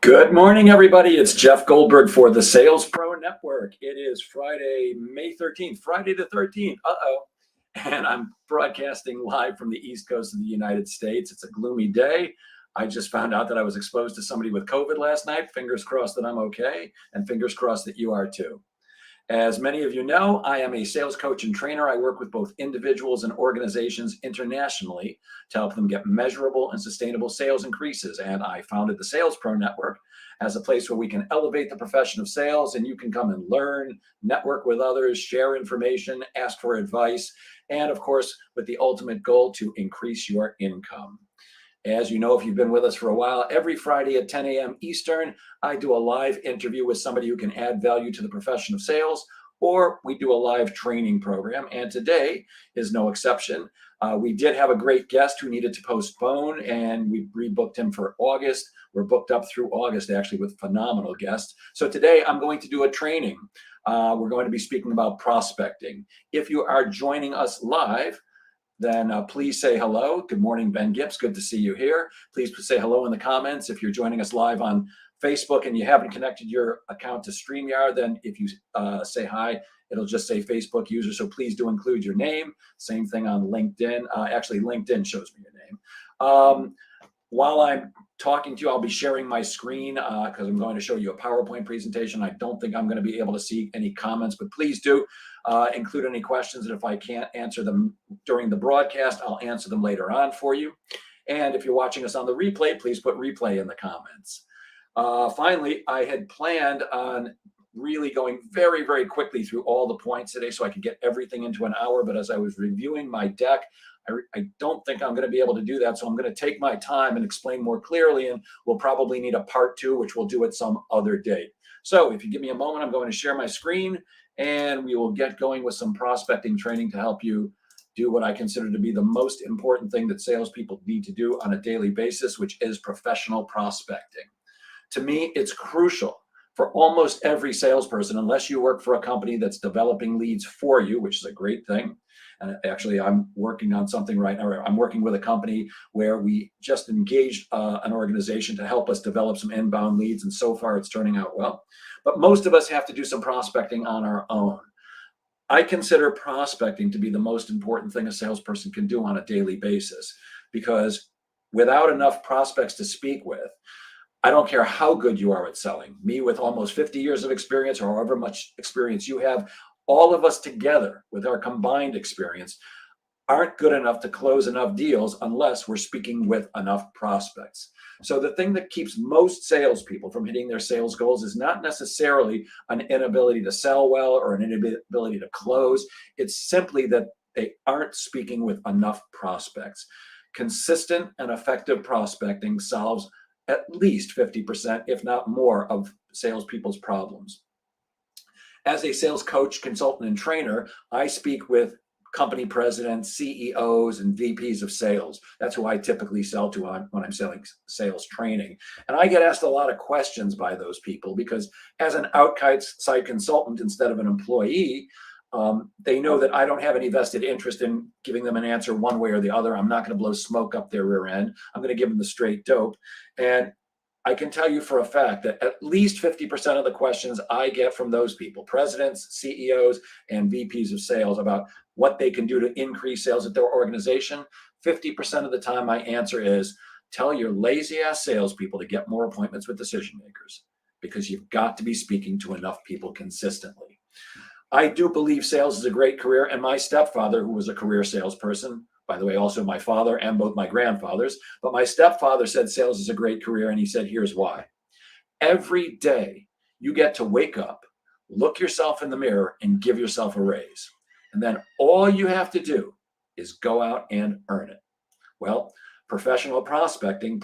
Good morning, everybody. It's Jeff Goldberg for the Sales Pro Network. It is Friday, May 13th, Friday the 13th. And I'm broadcasting live from the East Coast of the United States. It's a gloomy day. I just found out that I was exposed to somebody with COVID last night. Fingers crossed that I'm okay, and fingers crossed that you are too. As many of you know, I am a sales coach and trainer. I work with both individuals and organizations internationally to help them get measurable and sustainable sales increases. And I founded the Sales Pro Network as a place where we can elevate the profession of sales, and you can come and learn, network with others, share information, ask for advice, and of course, with the ultimate goal to increase your income. As you know, if you've been with us for a while, every Friday at 10 a.m. Eastern, I do a live interview with somebody who can add value to the profession of sales, or we do a live training program. And today is no exception. We did have a great guest who needed to postpone, and we rebooked him for August. We're booked up through August, actually, with phenomenal guests. So today I'm going to do a training. We're going to be speaking about prospecting. If you are joining us live, then please say hello. Good morning, Ben Gibbs. Good to see you here. Please say hello in the comments. If you're joining us live on Facebook and you haven't connected your account to StreamYard, then if you say hi, it'll just say Facebook user. So please do include your name. Same thing on LinkedIn. Actually, LinkedIn shows me your name. While I'm talking to you, I'll be sharing my screen because I'm going to show you a PowerPoint presentation. I don't think I'm going to be able to see any comments, but please do include any questions. And if I can't answer them during the broadcast, I'll answer them later on for you. And if you're watching us on the replay, please put replay in the comments. Finally, I had planned on really going very, very quickly through all the points today so I could get everything into an hour. But as I was reviewing my deck, I don't think I'm going to be able to do that. So I'm going to take my time and explain more clearly. And we'll probably need a part 2, which we'll do at some other date. So if you give me a moment, I'm going to share my screen and we will get going with some prospecting training to help you do what I consider to be the most important thing that salespeople need to do on a daily basis, which is professional prospecting. To me, it's crucial for almost every salesperson, unless you work for a company that's developing leads for you, which is a great thing. And actually, I'm working on something right now. I'm working with a company where we just engaged an organization to help us develop some inbound leads. And so far, it's turning out well. But most of us have to do some prospecting on our own. I consider prospecting to be the most important thing a salesperson can do on a daily basis, because without enough prospects to speak with, I don't care how good you are at selling. Me with almost 50 years of experience, or however much experience you have, all of us together with our combined experience aren't good enough to close enough deals unless we're speaking with enough prospects. So the thing that keeps most salespeople from hitting their sales goals is not necessarily an inability to sell well or an inability to close. It's simply that they aren't speaking with enough prospects. Consistent and effective prospecting solves at least 50%, if not more, of salespeople's problems. As a sales coach, consultant, and trainer, I speak with company presidents, CEOs, and VPs of sales. That's who I typically sell to when I'm selling sales training. And I get asked a lot of questions by those people because as an outside consultant instead of an employee, they know that I don't have any vested interest in giving them an answer one way or the other. I'm not going to blow smoke up their rear end. I'm going to give them the straight dope. And I can tell you for a fact that at least 50% of the questions I get from those people, presidents, CEOs, and VPs of sales, about what they can do to increase sales at their organization, 50% of the time my answer is, tell your lazy ass salespeople to get more appointments with decision makers, because you've got to be speaking to enough people consistently. I do believe sales is a great career, and my stepfather, who was a career salesperson, by the way, also my father and both my grandfathers, but my stepfather said sales is a great career, and he said, here's why. Every day you get to wake up, look yourself in the mirror, and give yourself a raise. And then all you have to do is go out and earn it. Well, professional prospecting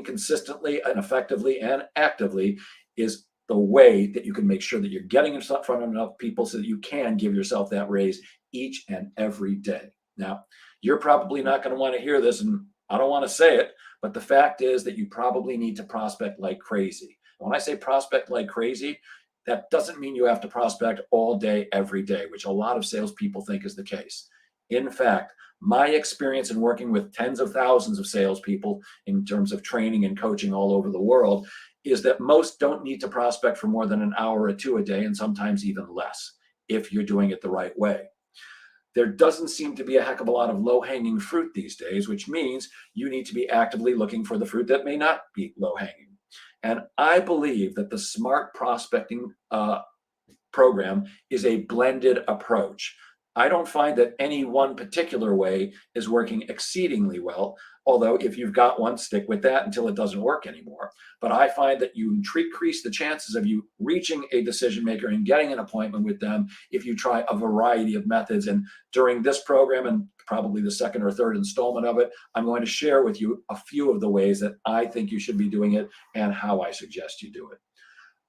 consistently and effectively and actively is the way that you can make sure that you're getting in front of enough people so that you can give yourself that raise each and every day. Now, you're probably not going to want to hear this, and I don't want to say it, but the fact is that you probably need to prospect like crazy. When I say prospect like crazy, that doesn't mean you have to prospect all day, every day, which a lot of salespeople think is the case. In fact, my experience in working with tens of thousands of salespeople in terms of training and coaching all over the world is that most don't need to prospect for more than an hour or two a day, and sometimes even less, if you're doing it the right way. There doesn't seem to be a heck of a lot of low-hanging fruit these days, which means you need to be actively looking for the fruit that may not be low-hanging. And I believe that the smart prospecting program is a blended approach. I don't find that any one particular way is working exceedingly well, although if you've got one, stick with that until it doesn't work anymore. But I find that you increase the chances of you reaching a decision maker and getting an appointment with them if you try a variety of methods. And during this program, and probably the second or third installment of it, I'm going to share with you a few of the ways that I think you should be doing it and how I suggest you do it.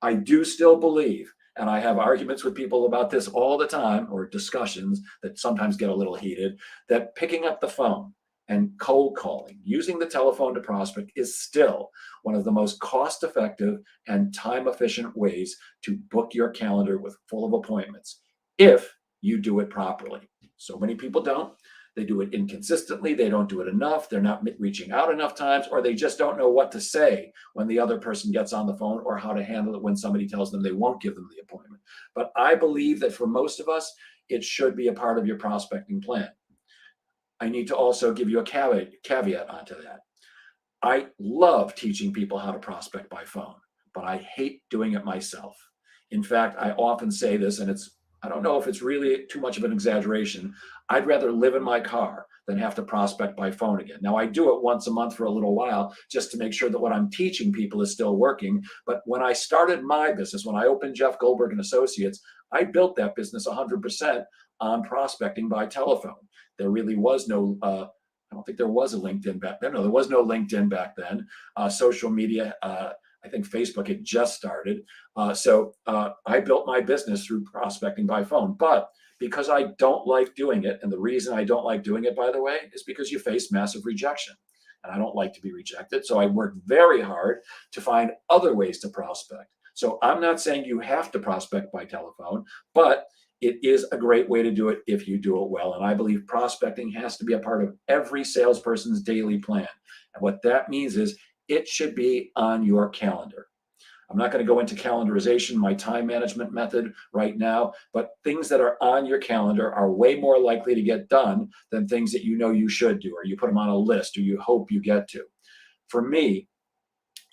I do still believe, and I have arguments with people about this all the time, or discussions that sometimes get a little heated, that picking up the phone and cold calling, using the telephone to prospect, is still one of the most cost-effective and time-efficient ways to book your calendar with full of appointments, if you do it properly. So many people don't. They do it inconsistently. They don't do it enough. They're not reaching out enough times, or they just don't know what to say when the other person gets on the phone, or how to handle it when somebody tells them they won't give them the appointment. But I believe that for most of us, it should be a part of your prospecting plan. I need to also give you a caveat onto that. I love teaching people how to prospect by phone, but I hate doing it myself. In fact, I often say this, and I don't know if it's really too much of an exaggeration. I'd rather live in my car than have to prospect by phone again. Now, I do it once a month for a little while just to make sure that what I'm teaching people is still working. But when I started my business, when I opened Jeff Goldberg and Associates, I built that business 100% on prospecting by telephone. There really was no, I don't think there was a LinkedIn back then. No, there was no LinkedIn back then. Social media, I think Facebook had just started. So I built my business through prospecting by phone. But because I don't like doing it, and the reason I don't like doing it, by the way, is because you face massive rejection. And I don't like to be rejected. So I work very hard to find other ways to prospect. So I'm not saying you have to prospect by telephone, but it is a great way to do it if you do it well. And I believe prospecting has to be a part of every salesperson's daily plan. And what that means is it should be on your calendar. I'm not going to go into calendarization, my time management method right now, but things that are on your calendar are way more likely to get done than things that you know you should do, or you put them on a list, or you hope you get to. For me,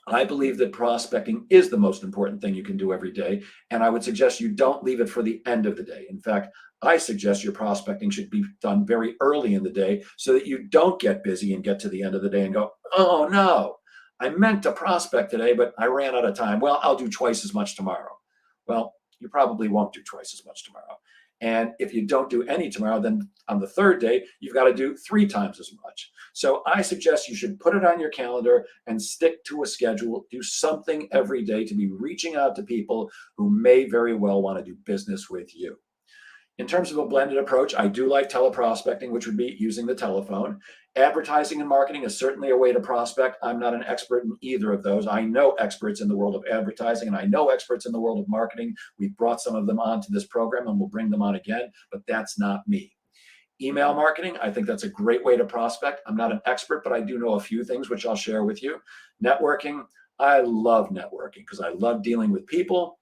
I believe that prospecting is the most important thing you can do every day, and I would suggest you don't leave it for the end of the day. In fact, I suggest your prospecting should be done very early in the day so that you don't get busy and get to the end of the day and go, oh no, I meant to prospect today, but I ran out of time. Well, I'll do twice as much tomorrow. Well, you probably won't do twice as much tomorrow. And if you don't do any tomorrow, then on the third day, you've got to do 3 times as much. So I suggest you should put it on your calendar and stick to a schedule. Do something every day to be reaching out to people who may very well want to do business with you. In terms of a blended approach, I do like teleprospecting, which would be using the telephone. Advertising and marketing is certainly a way to prospect. I'm not an expert in either of those. I know experts in the world of advertising, and I know experts in the world of marketing. We've brought some of them onto this program, and we'll bring them on again, but that's not me. Email marketing, I think that's a great way to prospect. I'm not an expert, but I do know a few things which I'll share with you. Networking, I love networking because I love dealing with people.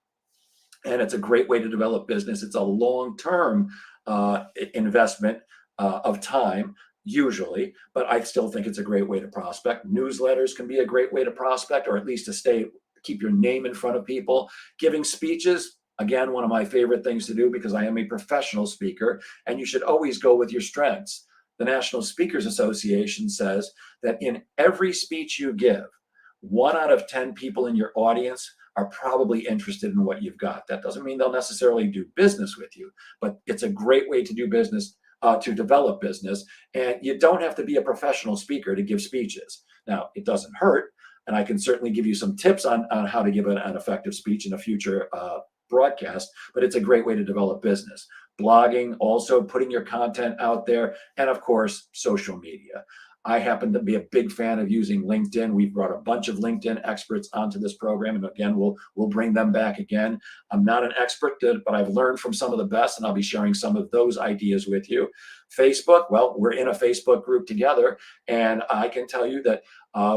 And it's a great way to develop business. It's a long-term investment of time, usually, but I still think it's a great way to prospect. Newsletters can be a great way to prospect, or at least to keep your name in front of people. Giving speeches, again, one of my favorite things to do because I am a professional speaker, and you should always go with your strengths. The National Speakers Association says that in every speech you give, 1 out of 10 people in your audience are probably interested in what you've got. That doesn't mean they'll necessarily do business with you, but it's a great way to do business, to develop business. And you don't have to be a professional speaker to give speeches. Now, it doesn't hurt, and I can certainly give you some tips on how to give an effective speech in a future broadcast, but it's a great way to develop business. Blogging, also putting your content out there, and of course, social media. I happen to be a big fan of using LinkedIn. We've brought a bunch of LinkedIn experts onto this program, and again, we'll bring them back again. I'm not an expert, but I've learned from some of the best, and I'll be sharing some of those ideas with you. Facebook, well, we're in a Facebook group together, and I can tell you that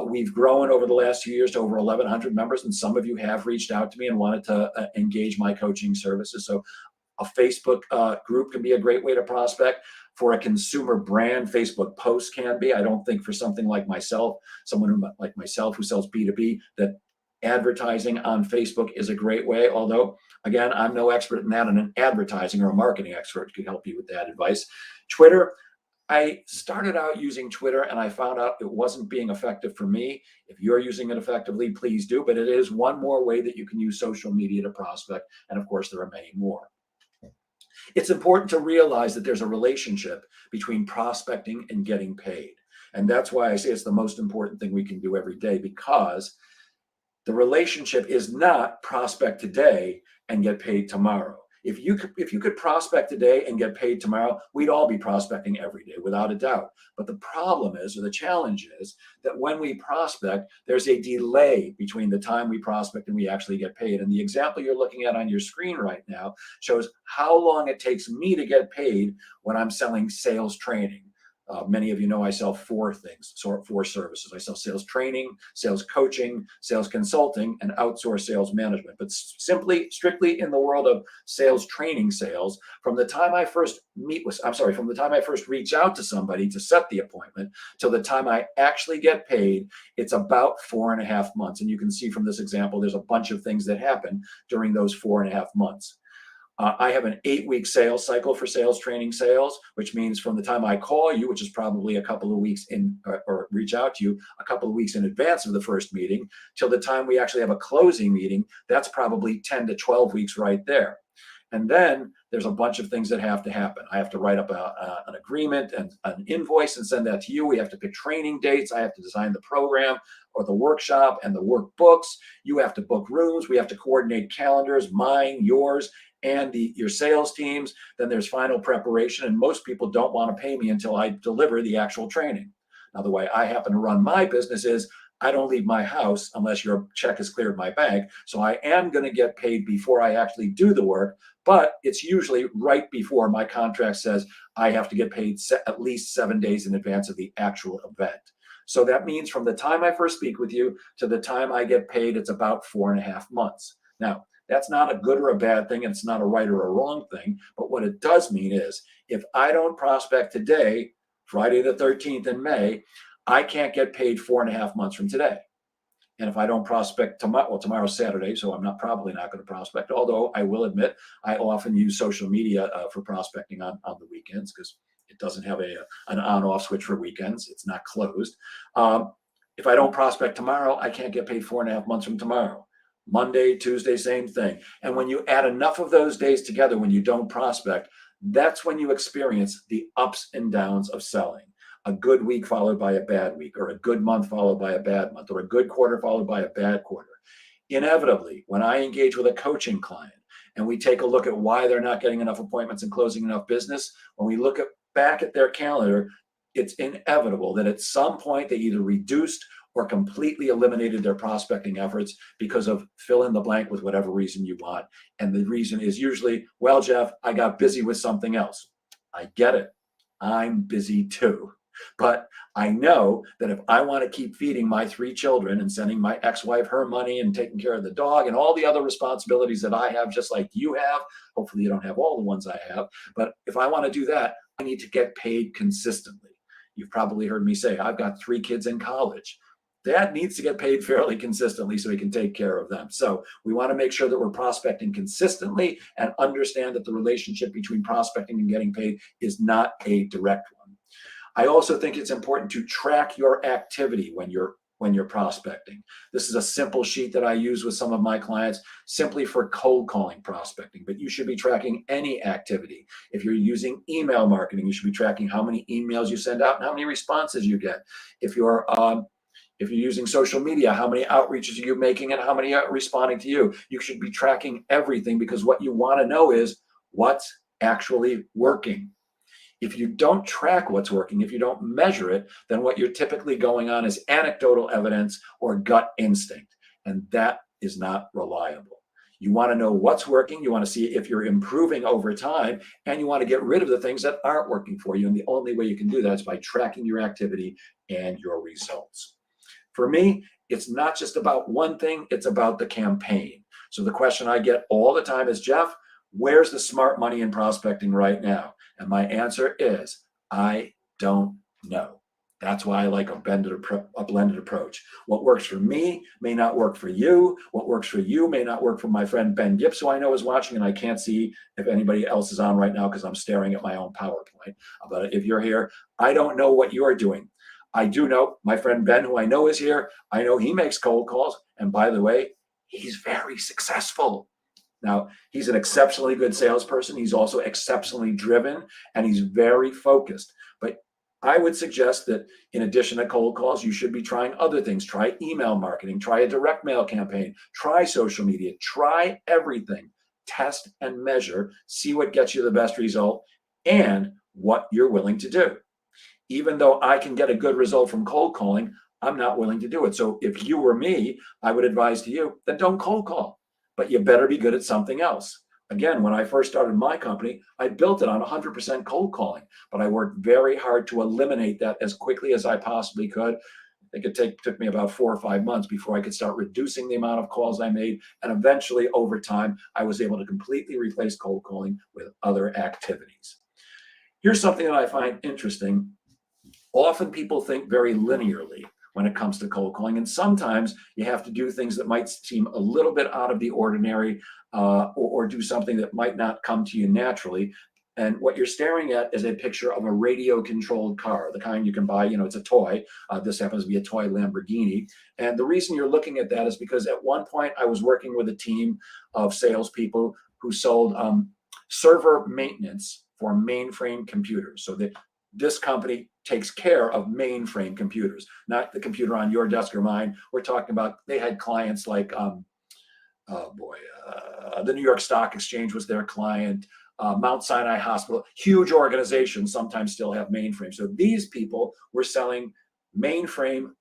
we've grown over the last few years to over 1,100 members, and some of you have reached out to me and wanted to engage my coaching services. So a Facebook group can be a great way to prospect. For a consumer brand, Facebook posts can be. I don't think for something like myself, someone like myself who sells B2B, that advertising on Facebook is a great way. Although, again, I'm no expert in that, and an advertising or a marketing expert could help you with that advice. Twitter, I started out using Twitter and I found out it wasn't being effective for me. If you're using it effectively, please do. But it is one more way that you can use social media to prospect. And of course, there are many more. It's important to realize that there's a relationship between prospecting and getting paid. And that's why I say it's the most important thing we can do every day, because the relationship is not prospect today and get paid tomorrow. If you could prospect today and get paid tomorrow, we'd all be prospecting every day without a doubt. But the problem is, or the challenge is, that when we prospect, there's a delay between the time we prospect and we actually get paid. And the example you're looking at on your screen right now shows how long it takes me to get paid when I'm selling sales training. Many of you know I sell four services. I sell sales training, sales coaching, sales consulting, and outsource sales management. But strictly in the world of sales training sales, from the time I first reach out to somebody to set the appointment till the time I actually get paid, it's about 4.5 months. And you can see from this example, there's a bunch of things that happen during those 4.5 months. I have an 8-week sales cycle for sales training sales, which means from the time I call you, which is probably a couple of weeks in, or reach out to you a couple of weeks in advance of the first meeting, till the time we actually have a closing meeting, that's probably 10 to 12 weeks right there. And then there's a bunch of things that have to happen. I have to write up an agreement and an invoice and send that to you. We have to pick training dates. I have to design the program or the workshop and the workbooks. You have to book rooms. We have to coordinate calendars, mine, yours, and your sales teams. Then there's final preparation, and most people don't want to pay me until I deliver the actual training. Now, the way I happen to run my business is I don't leave my house unless your check is cleared my bank. So I am going to get paid before I actually do the work, but it's usually right before my contract says I have to get paid at least 7 days in advance of the actual event. So that means from the time I first speak with you to the time I get paid, it's about 4.5 months. Now, that's not a good or a bad thing, and it's not a right or a wrong thing. But what it does mean is if I don't prospect today, Friday the 13th in May, I can't get paid 4.5 months from today. And if I don't prospect tomorrow, well, tomorrow's Saturday, so I'm probably not going to prospect. Although I will admit, I often use social media for prospecting on the weekends, because it doesn't have an on-off switch for weekends. It's not closed. If I don't prospect tomorrow, I can't get paid 4.5 months from tomorrow. Monday, Tuesday, same thing. And when you add enough of those days together, when you don't prospect, that's when you experience the ups and downs of selling. A good week followed by a bad week, or a good month followed by a bad month, or a good quarter followed by a bad quarter. Inevitably, when I engage with a coaching client and we take a look at why they're not getting enough appointments and closing enough business, when we look back at their calendar, it's inevitable that at some point they either reduced or completely eliminated their prospecting efforts because of fill in the blank with whatever reason you want. And the reason is usually, well, Jeff, I got busy with something else. I get it. I'm busy too. But I know that if I want to keep feeding my 3 children and sending my ex-wife her money and taking care of the dog and all the other responsibilities that I have, just like you have, hopefully you don't have all the ones I have, but if I want to do that, I need to get paid consistently. You've probably heard me say, I've got 3 kids in college. Dad needs to get paid fairly consistently so he can take care of them. So we want to make sure that we're prospecting consistently and understand that the relationship between prospecting and getting paid is not a direct one. I also think it's important to track your activity when you're prospecting. This is a simple sheet that I use with some of my clients simply for cold calling prospecting, but you should be tracking any activity. If you're using email marketing, you should be tracking how many emails you send out and how many responses you get. If you're using social media, how many outreaches are you making and how many are responding to you? You should be tracking everything, because what you want to know is what's actually working. If you don't track what's working, if you don't measure it, then what you're typically going on is anecdotal evidence or gut instinct. And that is not reliable. You want to know what's working. You want to see if you're improving over time, and you want to get rid of the things that aren't working for you. And the only way you can do that is by tracking your activity and your results. For me, it's not just about one thing, it's about the campaign. So the question I get all the time is, Jeff, where's the smart money in prospecting right now? And my answer is, I don't know. That's why I like a blended approach. What works for me may not work for you. What works for you may not work for my friend Ben Gibbs, who I know is watching, and I can't see if anybody else is on right now because I'm staring at my own PowerPoint. But if you're here, I don't know what you're doing. I do know my friend Ben, who I know is here. I know he makes cold calls. And by the way, he's very successful. Now, he's an exceptionally good salesperson. He's also exceptionally driven, and he's very focused. But I would suggest that in addition to cold calls, you should be trying other things. Try email marketing, try a direct mail campaign, try social media, try everything. Test and measure, see what gets you the best result and what you're willing to do. Even though I can get a good result from cold calling, I'm not willing to do it. So if you were me, I would advise to you, then don't cold call, but you better be good at something else. Again, when I first started my company, I built it on 100% cold calling, but I worked very hard to eliminate that as quickly as I possibly could. I think it took me about 4 or 5 months before I could start reducing the amount of calls I made. And eventually, over time, I was able to completely replace cold calling with other activities. Here's something that I find interesting. Often people think very linearly when it comes to cold calling. And sometimes you have to do things that might seem a little bit out of the ordinary, or do something that might not come to you naturally. And what you're staring at is a picture of a radio-controlled car, the kind you can buy, it's a toy. This happens to be a toy Lamborghini. And the reason you're looking at that is because at one point I was working with a team of salespeople who sold server maintenance for mainframe computers. So this company takes care of mainframe computers, not the computer on your desk or mine. We're talking about, they had clients like, the New York Stock Exchange was their client, Mount Sinai Hospital, huge organizations sometimes still have mainframes. So these people were selling mainframe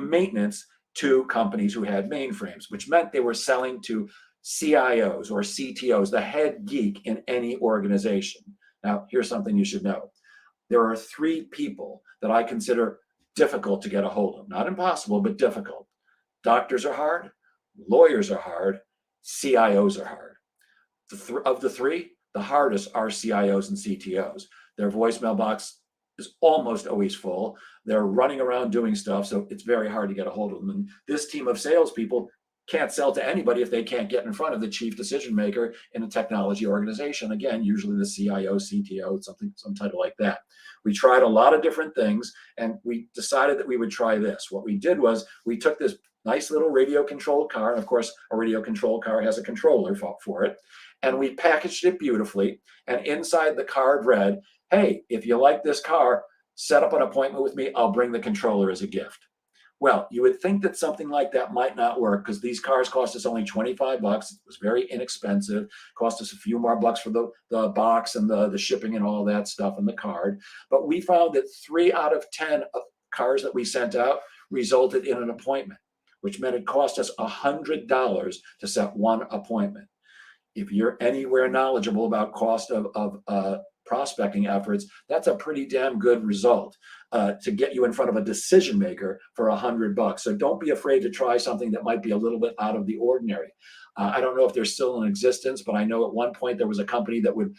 maintenance to companies who had mainframes, which meant they were selling to CIOs or CTOs, the head geek in any organization. Now, here's something you should know. There are 3 people that I consider difficult to get a hold of. Not impossible, but difficult. Doctors are hard, lawyers are hard, CIOs are hard. Of the 3, the hardest are CIOs and CTOs. Their voicemail box is almost always full. They're running around doing stuff, so it's very hard to get a hold of them. And this team of salespeople can't sell to anybody if they can't get in front of the chief decision maker in a technology organization. Again, usually the CIO, CTO, some title like that. We tried a lot of different things, and we decided that we would try this. What we did was we took this nice little radio-controlled car, and of course, a radio-controlled car has a controller for it, and we packaged it beautifully, and inside the card read, hey, if you like this car, set up an appointment with me. I'll bring the controller as a gift. Well, you would think that something like that might not work because these cars cost us only $25. It was very inexpensive. Cost us a few more bucks for the box and the shipping and all that stuff and the card. But we found that 3 out of 10 cars that we sent out resulted in an appointment, which meant it cost us $100 to set one appointment. If you're anywhere knowledgeable about cost of prospecting efforts, that's a pretty damn good result to get you in front of a decision maker for $100. So don't be afraid to try something that might be a little bit out of the ordinary. I don't know if they're still in existence, but I know at one point there was a company that would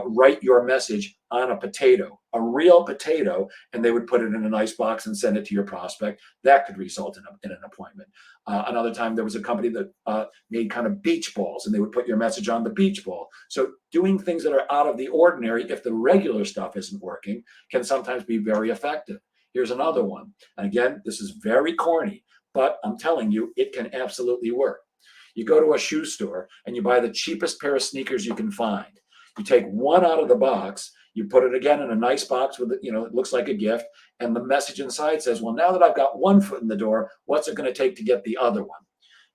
write your message on a potato, a real potato, and they would put it in a nice box and send it to your prospect. That could result in an appointment. Another time there was a company that made kind of beach balls, and they would put your message on the beach ball. So doing things that are out of the ordinary, if the regular stuff isn't working, can sometimes be very effective. Here's another one. And again, this is very corny, but I'm telling you, it can absolutely work. You go to a shoe store and you buy the cheapest pair of sneakers you can find. You take one out of the box, you put it again in a nice box with, it looks like a gift. And the message inside says, well, now that I've got one foot in the door, what's it going to take to get the other one?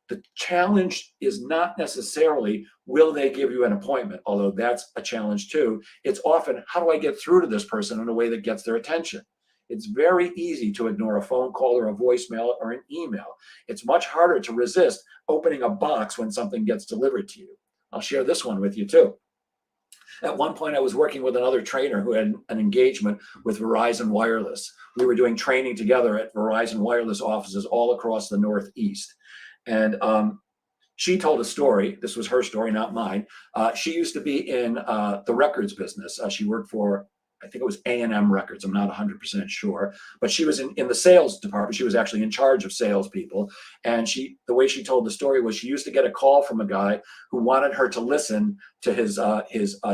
The challenge is not necessarily will they give you an appointment, although that's a challenge too. It's often how do I get through to this person in a way that gets their attention? It's very easy to ignore a phone call or a voicemail or an email. It's much harder to resist opening a box when something gets delivered to you. I'll share this one with you too. At one point, I was working with another trainer who had an engagement with Verizon Wireless. We were doing training together at Verizon Wireless offices all across the Northeast. And she told a story. This was her story, not mine. She used to be in the records business. She worked for, I think it was A&M Records. I'm not 100% sure, but she was in the sales department. She was actually in charge of salespeople. And the way she told the story was she used to get a call from a guy who wanted her to listen to his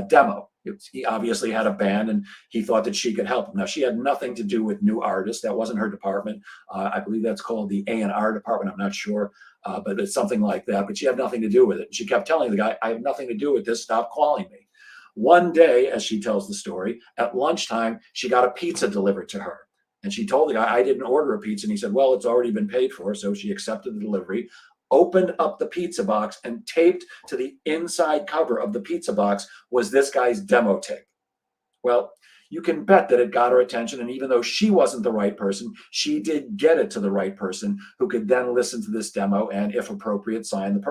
demo. He obviously had a band, and he thought that she could help him. Now, she had nothing to do with new artists. That wasn't her department. I believe that's called the A&R department. I'm not sure, but it's something like that. But she had nothing to do with it. She kept telling the guy, I have nothing to do with this. Stop calling me. One day, as she tells the story, at lunchtime, she got a pizza delivered to her. And she told the guy, I didn't order a pizza. And he said, well, it's already been paid for. So she accepted the delivery, opened up the pizza box, and taped to the inside cover of the pizza box was this guy's demo tape. Well, you can bet that it got her attention. And even though she wasn't the right person, she did get it to the right person who could then listen to this demo and, if appropriate, sign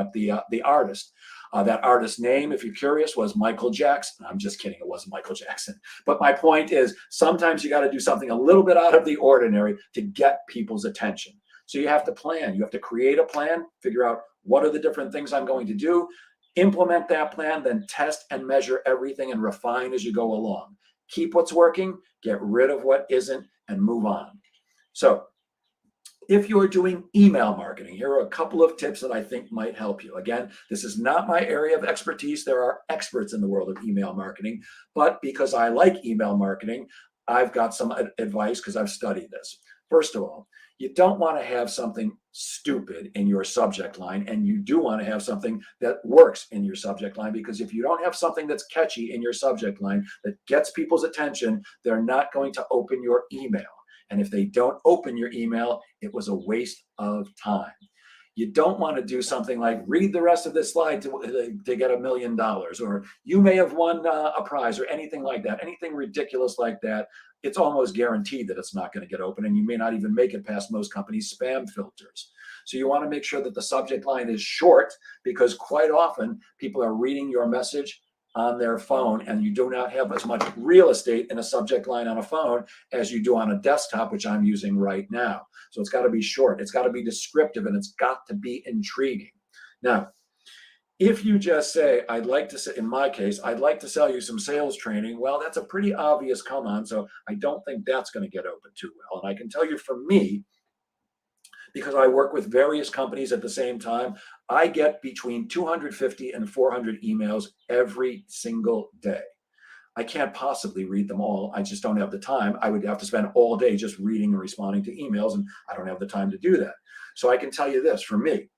up the artist. That artist's name, if you're curious, was Michael Jackson. I'm just kidding. It wasn't Michael Jackson. But my point is, sometimes you got to do something a little bit out of the ordinary to get people's attention. So you have to plan. You have to create a plan, figure out what are the different things I'm going to do, implement that plan, then test and measure everything and refine as you go along. Keep what's working, get rid of what isn't, and move on. So if you're doing email marketing, here are a couple of tips that I think might help you. Again, this is not my area of expertise. There are experts in the world of email marketing, but because I like email marketing, I've got some advice because I've studied this. First of all, you don't want to have something stupid in your subject line, and you do want to have something that works in your subject line, because if you don't have something that's catchy in your subject line that gets people's attention, they're not going to open your email. And if they don't open your email, it was a waste of time. You don't want to do something like read the rest of this slide to get $1 million, or you may have won a prize, or anything like that. Anything ridiculous like that, it's almost guaranteed that it's not going to get open, and you may not even make it past most companies' spam filters. So you want to make sure that the subject line is short, because quite often people are reading your message on their phone, and you do not have as much real estate in a subject line on a phone as you do on a desktop, which I'm using right now. So it's got to be short, it's got to be descriptive, and it's got to be intriguing. Now, if you just say, I'd like to say, in my case, I'd like to sell you some sales training, well, that's a pretty obvious come on. So I don't think that's going to get open too well. And I can tell you, for me, because I work with various companies at the same time, I get between 250 and 400 emails every single day. I can't possibly read them all. I just don't have the time. I would have to spend all day just reading and responding to emails, and I don't have the time to do that. So I can tell you this, for me,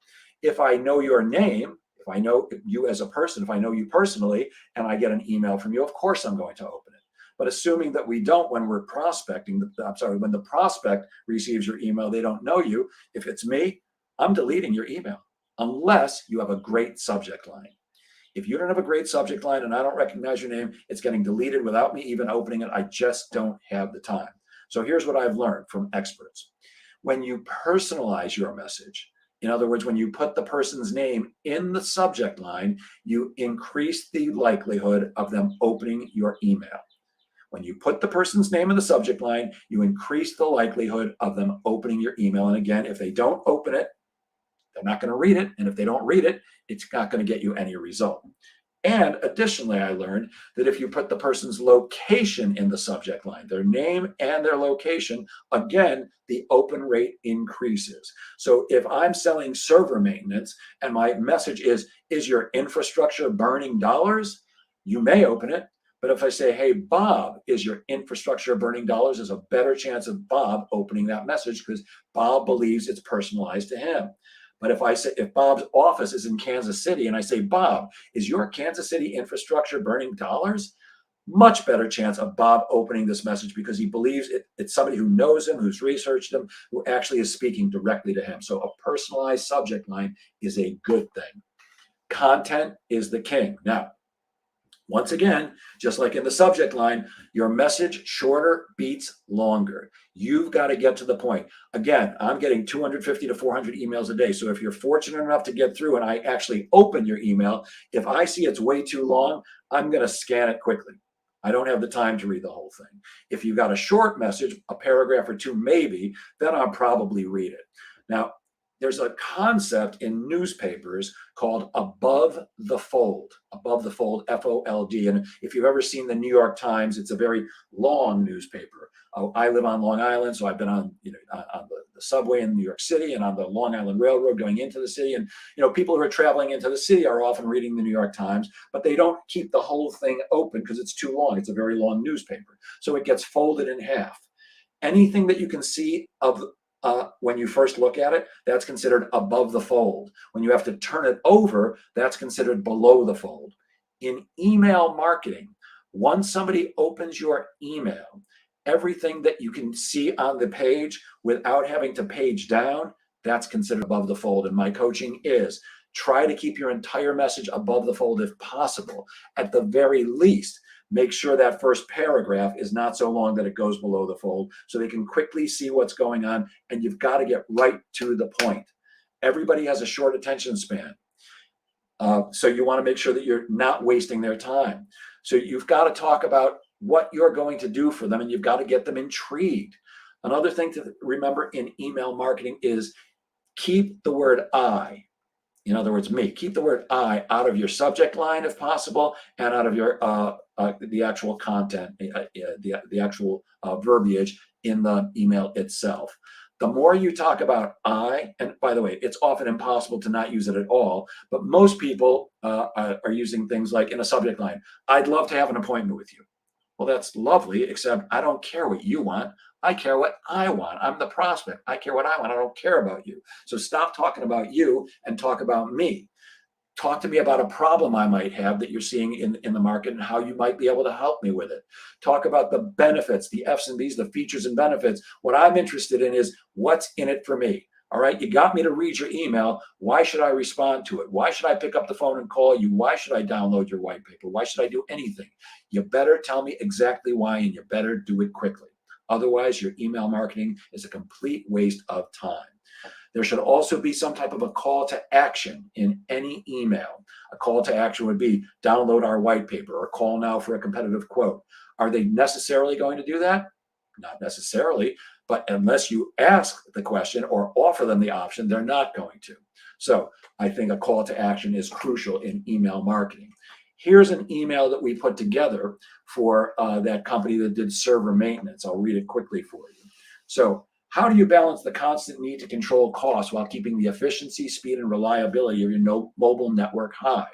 if I know your name, if I know you as a person, if I know you personally, and I get an email from you, of course I'm going to open it. But assuming that we don't, when we're prospecting, when the prospect receives your email, they don't know you. If it's me, I'm deleting your email unless you have a great subject line. If you don't have a great subject line and I don't recognize your name, it's getting deleted without me even opening it. I just don't have the time. So here's what I've learned from experts. When you personalize your message, in other words, when you put the person's name in the subject line, you increase the likelihood of them opening your email. When you put the person's name in the subject line, you increase the likelihood of them opening your email. And again, if they don't open it, they're not going to read it. And if they don't read it, it's not going to get you any result. And additionally, I learned that if you put the person's location in the subject line, their name and their location, again, the open rate increases. So if I'm selling server maintenance and my message is your infrastructure burning dollars? You may open it. But if I say, hey, Bob, is your infrastructure burning dollars? There's a better chance of Bob opening that message because Bob believes it's personalized to him. But if I say, if Bob's office is in Kansas City and I say, Bob, is your Kansas City infrastructure burning dollars? much better chance of Bob opening this message because he believes it's somebody who knows him, who's researched him, who actually is speaking directly to him. So a personalized subject line is a good thing. Content is the king. Now, once again, just like in the subject line, your message shorter beats longer. You've got to get to the point. Again, I'm getting 250 to 400 emails a day. So if you're fortunate enough to get through and I actually open your email, if I see it's way too long, I'm going to scan it quickly. I don't have the time to read the whole thing. If you've got a short message, a paragraph or two maybe, then I'll probably read it. Now, there's a concept in newspapers called above the fold, FOLD. And if you've ever seen the New York Times, it's a very long newspaper. I live on Long Island, so I've been on, on the subway in New York City and on the Long Island Railroad going into the city. And, people who are traveling into the city are often reading the New York Times, but they don't keep the whole thing open because it's too long. It's a very long newspaper. So it gets folded in half. Anything that you can see when you first look at it, that's considered above the fold. When you have to turn it over, that's considered below the fold. In email marketing, once somebody opens your email, everything that you can see on the page without having to page down, that's considered above the fold. And my coaching is try to keep your entire message above the fold if possible. At the very least, make sure that first paragraph is not so long that it goes below the fold so they can quickly see what's going on, and you've got to get right to the point. Everybody has a short attention span. So you want to make sure that you're not wasting their time. So you've got to talk about what you're going to do for them, and you've got to get them intrigued. Another thing to remember in email marketing is keep the word I. In other words, me. Keep the word I out of your subject line if possible, and out of your the actual content, the actual verbiage in the email itself. The more you talk about I, and by the way, it's often impossible to not use it at all, but most people are using things like in a subject line, I'd love to have an appointment with you. Well, that's lovely, except I don't care what you want. I care what I want. I'm the prospect. I care what I want. I don't care about you. So stop talking about you and talk about me. Talk to me about a problem I might have that you're seeing in the market and how you might be able to help me with it. Talk about the benefits, the F's and B's, the features and benefits. What I'm interested in is what's in it for me. All right, you got me to read your email. Why should I respond to it? Why should I pick up the phone and call you? Why should I download your white paper? Why should I do anything? You better tell me exactly why, and you better do it quickly. Otherwise, your email marketing is a complete waste of time. There should also be some type of a call to action in any email. A call to action would be download our white paper or call now for a competitive quote. Are they necessarily going to do that? Not necessarily, but unless you ask the question or offer them the option, they're not going to. So I think a call to action is crucial in email marketing. Here's an email that we put together for that company that did server maintenance. I'll read it quickly for you. So how do you balance the constant need to control costs while keeping the efficiency, speed, and reliability of your mobile network high?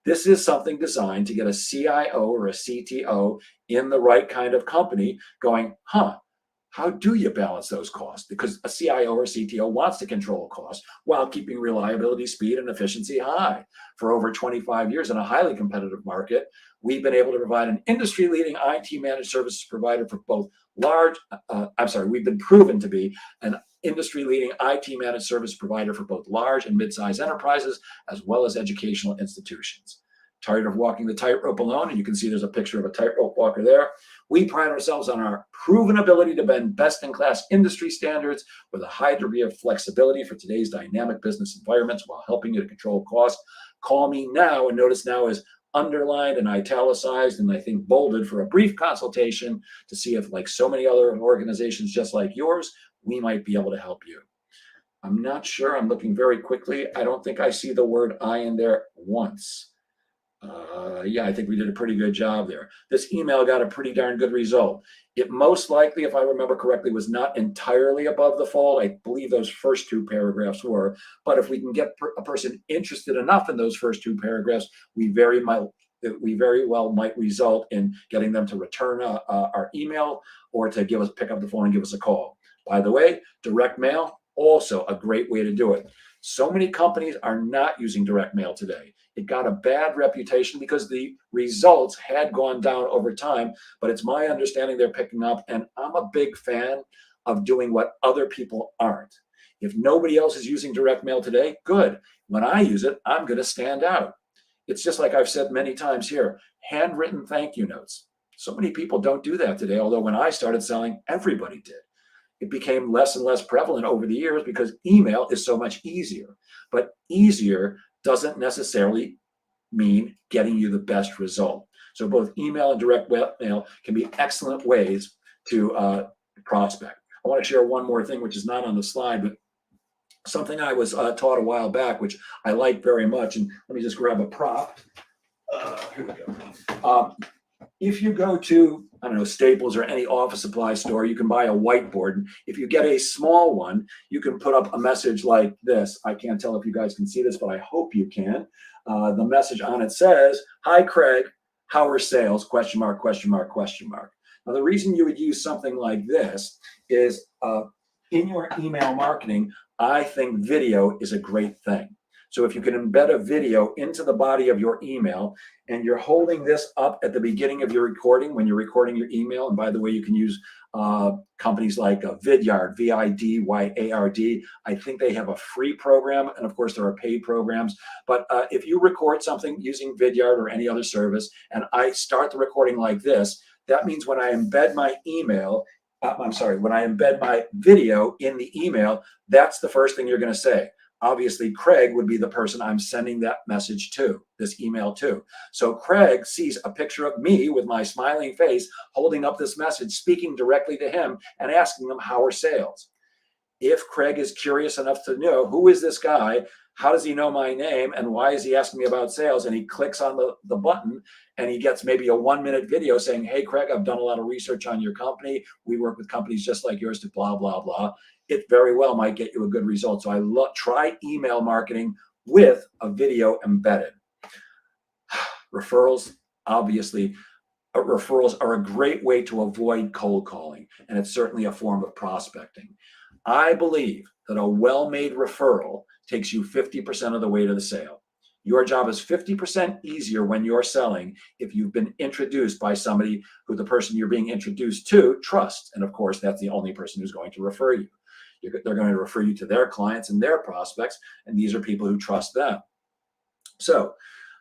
This is something designed to get a CIO or a CTO in the right kind of company going, how do you balance those costs? Because a CIO or CTO wants to control costs while keeping reliability, speed, and efficiency high. For over 25 years in a highly competitive market, we've been able to provide an industry-leading IT managed services provider for both we've been proven to be an industry-leading IT managed service provider for both large and mid-sized enterprises, as well as educational institutions. Tired of walking the tightrope alone? And you can see there's a picture of a tightrope walker there. We pride ourselves on our proven ability to bend best-in-class industry standards with a high degree of flexibility for today's dynamic business environments while helping you to control costs. Call me now, and notice now is underlined and italicized and I think bolded for a brief consultation to see if, like so many other organizations just like yours, we might be able to help you. I'm not sure. I'm looking very quickly. I don't think I see the word I in there once. I think we did a pretty good job there. This email got a pretty darn good result. It most likely, if I remember correctly, was not entirely above the fold. I believe those first two paragraphs were, but if we can get a person interested enough in those first two paragraphs, we very well might result in getting them to return our email or to pick up the phone and give us a call. By the way, direct mail, Also a great way to do it. So many companies are not using direct mail today. It got a bad reputation because the results had gone down over time, but it's my understanding they're picking up. And I'm a big fan of doing what other people aren't. If nobody else is using direct mail today, good. When I use it, I'm going to stand out. It's just like I've said many times here, handwritten thank you notes. So many people don't do that today, although when I started selling, everybody did. It became less and less prevalent over the years because email is so much easier. But easier doesn't necessarily mean getting you the best result. So both email and direct mail can be excellent ways to prospect. I want to share one more thing, which is not on the slide, but something I was taught a while back, which I like very much. And let me just grab a prop. Here we go. If you go to, I don't know, Staples or any office supply store, you can buy a whiteboard. And if you get a small one, you can put up a message like this. I can't tell if you guys can see this, but I hope you can. The message on it says, "Hi, Craig, how are sales? Question mark, question mark, question mark." Now, the reason you would use something like this is in your email marketing, I think video is a great thing. So if you can embed a video into the body of your email and you're holding this up at the beginning of your recording when you're recording your email, and by the way, you can use companies like Vidyard, Vidyard. I think they have a free program, and of course there are paid programs. But if you record something using Vidyard or any other service, and I start the recording like this, that means when I embed my when I embed my video in the email, that's the first thing you're going to say. Obviously, Craig would be the person I'm sending that message to, this email to. So Craig sees a picture of me with my smiling face holding up this message, speaking directly to him and asking him, how are sales? If Craig is curious enough to know, who is this guy? How does he know my name? And why is he asking me about sales? And he clicks on the button and he gets maybe a 1-minute video saying, "Hey, Craig, I've done a lot of research on your company. We work with companies just like yours to blah, blah, blah." It very well might get you a good result. So I try email marketing with a video embedded. Referrals, obviously, referrals are a great way to avoid cold calling, and it's certainly a form of prospecting. I believe that a well-made referral takes you 50% of the way to the sale. Your job is 50% easier when you're selling if you've been introduced by somebody who the person you're being introduced to trusts. And of course, that's the only person who's going to refer you. They're going to refer you to their clients and their prospects, and these are people who trust them. So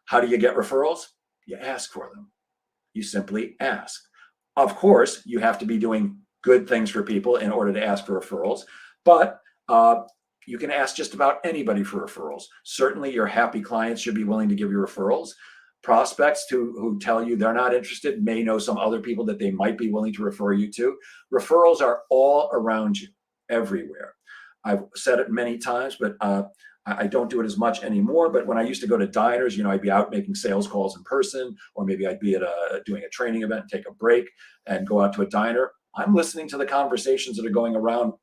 how do you get referrals? You ask for them. You simply ask. Of course, you have to be doing good things for people in order to ask for referrals, but you can ask just about anybody for referrals. Certainly, your happy clients should be willing to give you referrals. Prospects who tell you they're not interested may know some other people that they might be willing to refer you to. Referrals are all around you, everywhere. I've said it many times, but I don't do it as much anymore. But when I used to go to diners, I'd be out making sales calls in person, or maybe I'd be at doing a training event, and take a break and go out to a diner. I'm listening to the conversations that are going around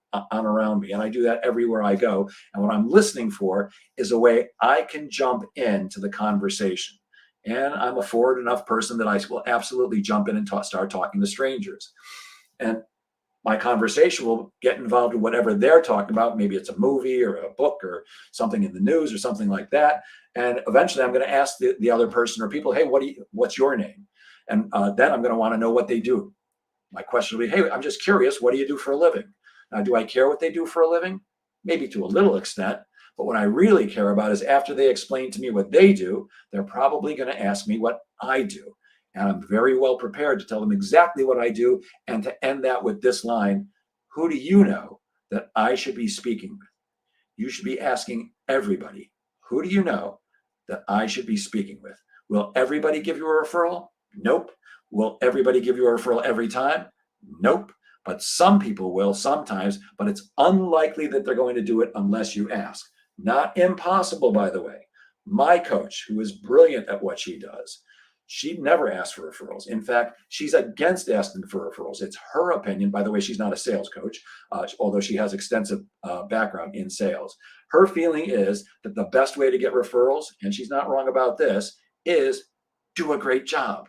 me, and I do that everywhere I go. And what I'm listening for is a way I can jump into the conversation. And I'm a forward enough person that I will absolutely jump in and start talking to strangers. And my conversation will get involved in whatever they're talking about. Maybe it's a movie or a book or something in the news or something like that. And eventually I'm going to ask the other person or people, "Hey, what's your name?" And then I'm going to want to know what they do. My question will be, "Hey, I'm just curious, what do you do for a living?" Now, do I care what they do for a living? Maybe to a little extent. But what I really care about is after they explain to me what they do, they're probably going to ask me what I do. And I'm very well prepared to tell them exactly what I do and to end that with this line: who do you know that I should be speaking with? You should be asking everybody, who do you know that I should be speaking with? Will everybody give you a referral? Nope. Will everybody give you a referral every time? Nope. But some people will sometimes, but it's unlikely that they're going to do it unless you ask. Not impossible, by the way. My coach, who is brilliant at what she does, she never asks for referrals. In fact, she's against asking for referrals. It's her opinion. By the way, she's not a sales coach, although she has extensive background in sales. Her feeling is that the best way to get referrals, and she's not wrong about this, is do a great job.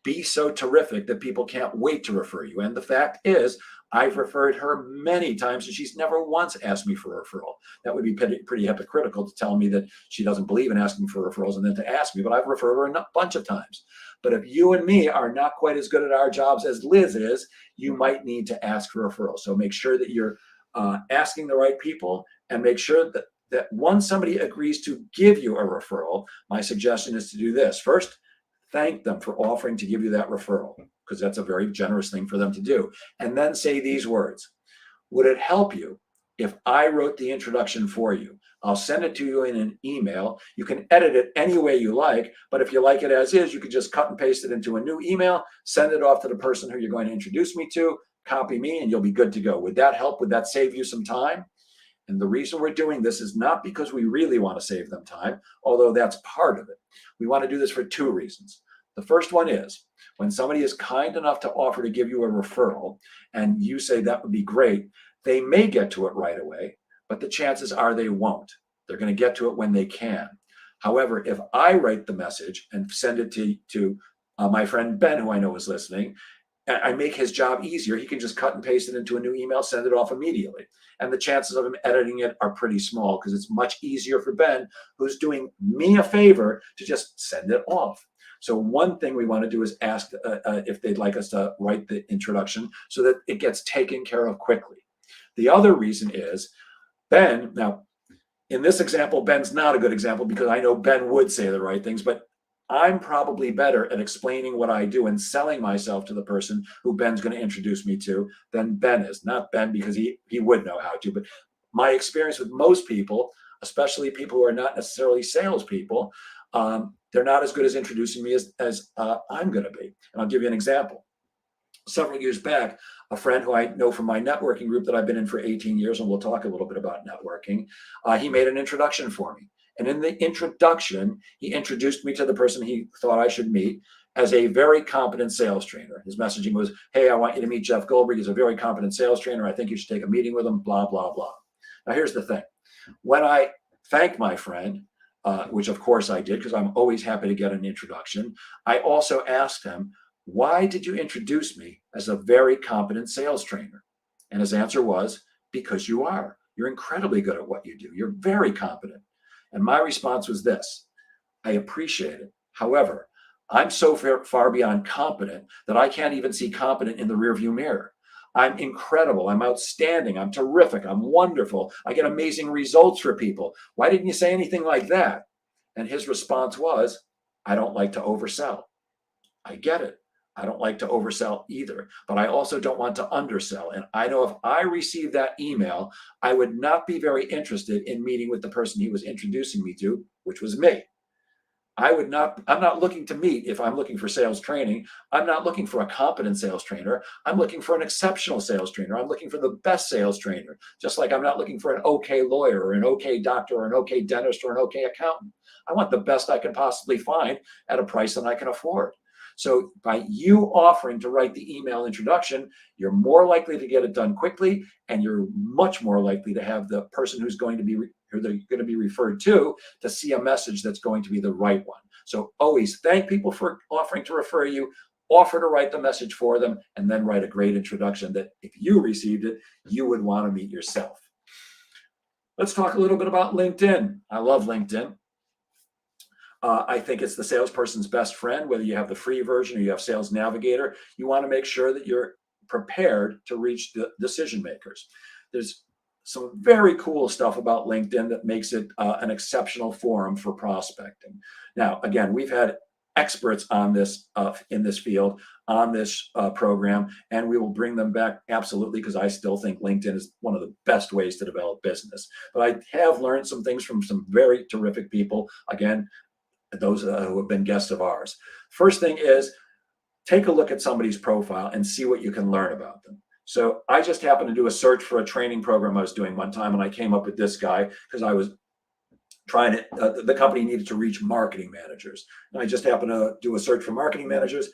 Be so terrific that people can't wait to refer you. And the fact is, I've referred her many times and she's never once asked me for a referral. That would be pretty hypocritical to tell me that she doesn't believe in asking for referrals and then to ask me, but I've referred her a bunch of times. But if you and me are not quite as good at our jobs as Liz is, you might need to ask for referrals. So make sure that you're asking the right people, and make sure that once somebody agrees to give you a referral, my suggestion is to do this. First, thank them for offering to give you that referral, because that's a very generous thing for them to do. And then say these words: would it help you if I wrote the introduction for you? I'll send it to you in an email. You can edit it any way you like, but if you like it as is, you can just cut and paste it into a new email, send it off to the person who you're going to introduce me to, copy me, and you'll be good to go. Would that help? Would that save you some time? And the reason we're doing this is not because we really want to save them time, although that's part of it. We want to do this for two reasons. The first one is when somebody is kind enough to offer to give you a referral and you say that would be great, they may get to it right away, but the chances are they won't. They're going to get to it when they can. However, if I write the message and send it to my friend Ben, who I know is listening, I make his job easier. He can just cut and paste it into a new email, send it off immediately. And the chances of him editing it are pretty small, because it's much easier for Ben, who's doing me a favor, to just send it off. So one thing we want to do is ask if they'd like us to write the introduction so that it gets taken care of quickly. The other reason is Ben, now in this example, Ben's not a good example because I know Ben would say the right things, but I'm probably better at explaining what I do and selling myself to the person who Ben's going to introduce me to than Ben is. Not Ben because he would know how to, but my experience with most people, especially people who are not necessarily salespeople, they're not as good as introducing me as I'm going to be. And I'll give you an example. Several years back, a friend who I know from my networking group that I've been in for 18 years, and we'll talk a little bit about networking, he made an introduction for me. And in the introduction, he introduced me to the person he thought I should meet as a very competent sales trainer. His messaging was, hey, I want you to meet Jeff Goldberg. He's a very competent sales trainer. I think you should take a meeting with him, blah, blah, blah. Now, here's the thing. When I thanked my friend, which of course I did because I'm always happy to get an introduction, I also asked him, why did you introduce me as a very competent sales trainer? And his answer was, because you are. You're incredibly good at what you do. You're very competent. And my response was this: I appreciate it. However, I'm so far beyond competent that I can't even see competent in the rearview mirror. I'm incredible. I'm outstanding. I'm terrific. I'm wonderful. I get amazing results for people. Why didn't you say anything like that? And his response was, I don't like to oversell. I get it. I don't like to oversell either, but I also don't want to undersell. And I know if I received that email, I would not be very interested in meeting with the person he was introducing me to, which was me. I'm not looking to meet if I'm looking for sales training. I'm not looking for a competent sales trainer. I'm looking for an exceptional sales trainer. I'm looking for the best sales trainer, just like I'm not looking for an okay lawyer or an okay doctor or an okay dentist or an okay accountant. I want the best I can possibly find at a price that I can afford. So by you offering to write the email introduction, you're more likely to get it done quickly, and you're much more likely to have the person who's going to be referred to see a message that's going to be the right one. So always thank people for offering to refer you, offer to write the message for them, and then write a great introduction that if you received it, you would want to meet yourself. Let's talk a little bit about LinkedIn. I love LinkedIn. I think it's the salesperson's best friend, whether you have the free version or you have Sales Navigator. You want to make sure that you're prepared to reach the decision makers. There's some very cool stuff about LinkedIn that makes it an exceptional forum for prospecting. Now, again, we've had experts on this in this field on this program, and we will bring them back absolutely, because I still think LinkedIn is one of the best ways to develop business. But I have learned some things from some very terrific people. Again, those who have been guests of ours. First thing is, take a look at somebody's profile and see what you can learn about them. So I just happened to do a search for a training program I was doing one time, and I came up with this guy because I was trying to, the company needed to reach marketing managers. And I just happened to do a search for marketing managers,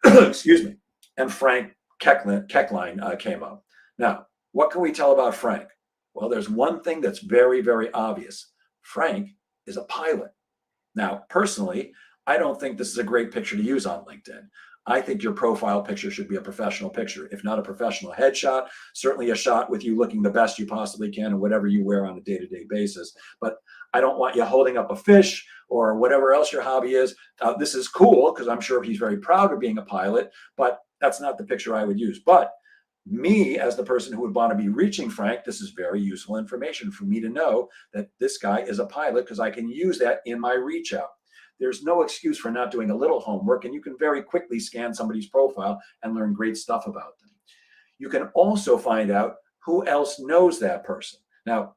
excuse me, and Frank Keckline came up. Now, what can we tell about Frank? Well, there's one thing that's very, very obvious. Frank is a pilot. Now, personally, I don't think this is a great picture to use on LinkedIn. I think your profile picture should be a professional picture. If not a professional headshot, certainly a shot with you looking the best you possibly can and whatever you wear on a day-to-day basis. But I don't want you holding up a fish or whatever else your hobby is. This is cool because I'm sure he's very proud of being a pilot, but that's not the picture I would use. But me, as the person who would want to be reaching Frank, this is very useful information for me to know that this guy is a pilot because I can use that in my reach out. There's no excuse for not doing a little homework, and you can very quickly scan somebody's profile and learn great stuff about them. You can also find out who else knows that person. Now,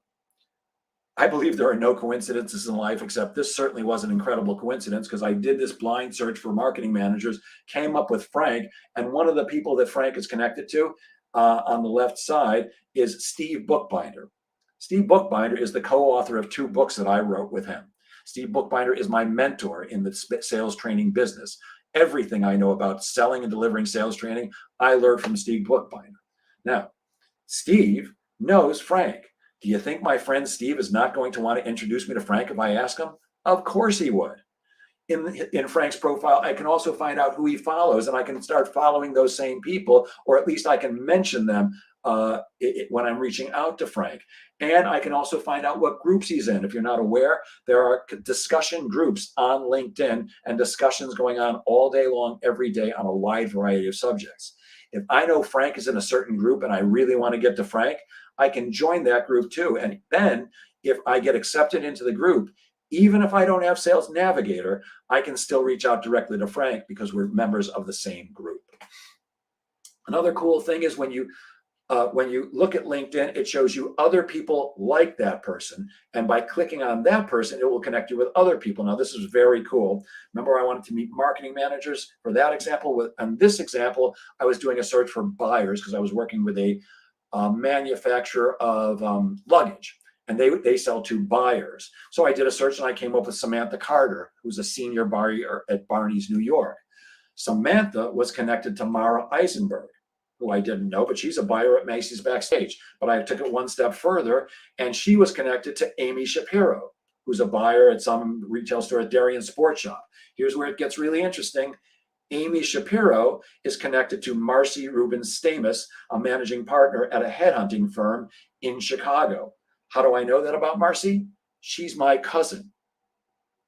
I believe there are no coincidences in life, except this certainly was an incredible coincidence because I did this blind search for marketing managers, came up with Frank, and one of the people that Frank is connected to on the left side is Steve Bookbinder. Steve Bookbinder is the co-author of 2 books that I wrote with him. Steve Bookbinder is my mentor in the sales training business. Everything I know about selling and delivering sales training, I learned from Steve Bookbinder. Now, Steve knows Frank. Do you think my friend Steve is not going to want to introduce me to Frank if I ask him? Of course he would. In Frank's profile, I can also find out who he follows, and I can start following those same people, or at least I can mention them when I'm reaching out to Frank. And I can also find out what groups he's in. If you're not aware, there are discussion groups on LinkedIn and discussions going on all day long, every day on a wide variety of subjects. If I know Frank is in a certain group and I really want to get to Frank, I can join that group too. And then if I get accepted into the group, even if I don't have Sales Navigator, I can still reach out directly to Frank because we're members of the same group. Another cool thing is when you look at LinkedIn, it shows you other people like that person. And by clicking on that person, it will connect you with other people. Now, this is very cool. Remember, I wanted to meet marketing managers for that example. On this example, I was doing a search for buyers because I was working with a manufacturer of luggage. And they sell to buyers. So I did a search and I came up with Samantha Carter, who's a senior buyer at Barney's New York. Samantha was connected to Mara Eisenberg, who I didn't know, but she's a buyer at Macy's Backstage. But I took it one step further, and she was connected to Amy Shapiro, who's a buyer at some retail store at Darien Sports Shop. Here's where it gets really interesting. Amy Shapiro is connected to Marcy Rubin Stamus, a managing partner at a headhunting firm in Chicago. How do I know that about Marcy? She's my cousin.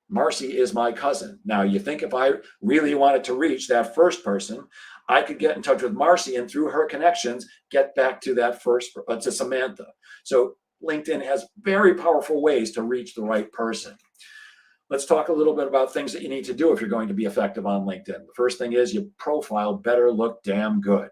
Marcy is my cousin. Now, you think if I really wanted to reach that first person, I could get in touch with Marcy and through her connections, get back to that to Samantha. So LinkedIn has very powerful ways to reach the right person. Let's talk a little bit about things that you need to do if you're going to be effective on LinkedIn. The first thing is your profile better look damn good.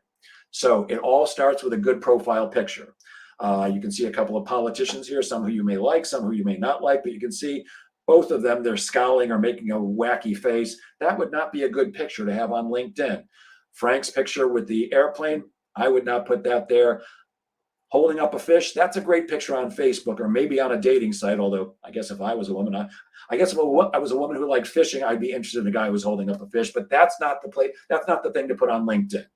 So it all starts with a good profile picture. You can see a couple of politicians here, some who you may like, some who you may not like, but you can see both of them, they're scowling or making a wacky face. That would not be a good picture to have on LinkedIn. Frank's picture with the airplane, I would not put that there. Holding up a fish, that's a great picture on Facebook or maybe on a dating site, although I guess if I was a woman, I guess if I was a woman who liked fishing, I'd be interested in a guy who was holding up a fish, but that's not the thing to put on LinkedIn.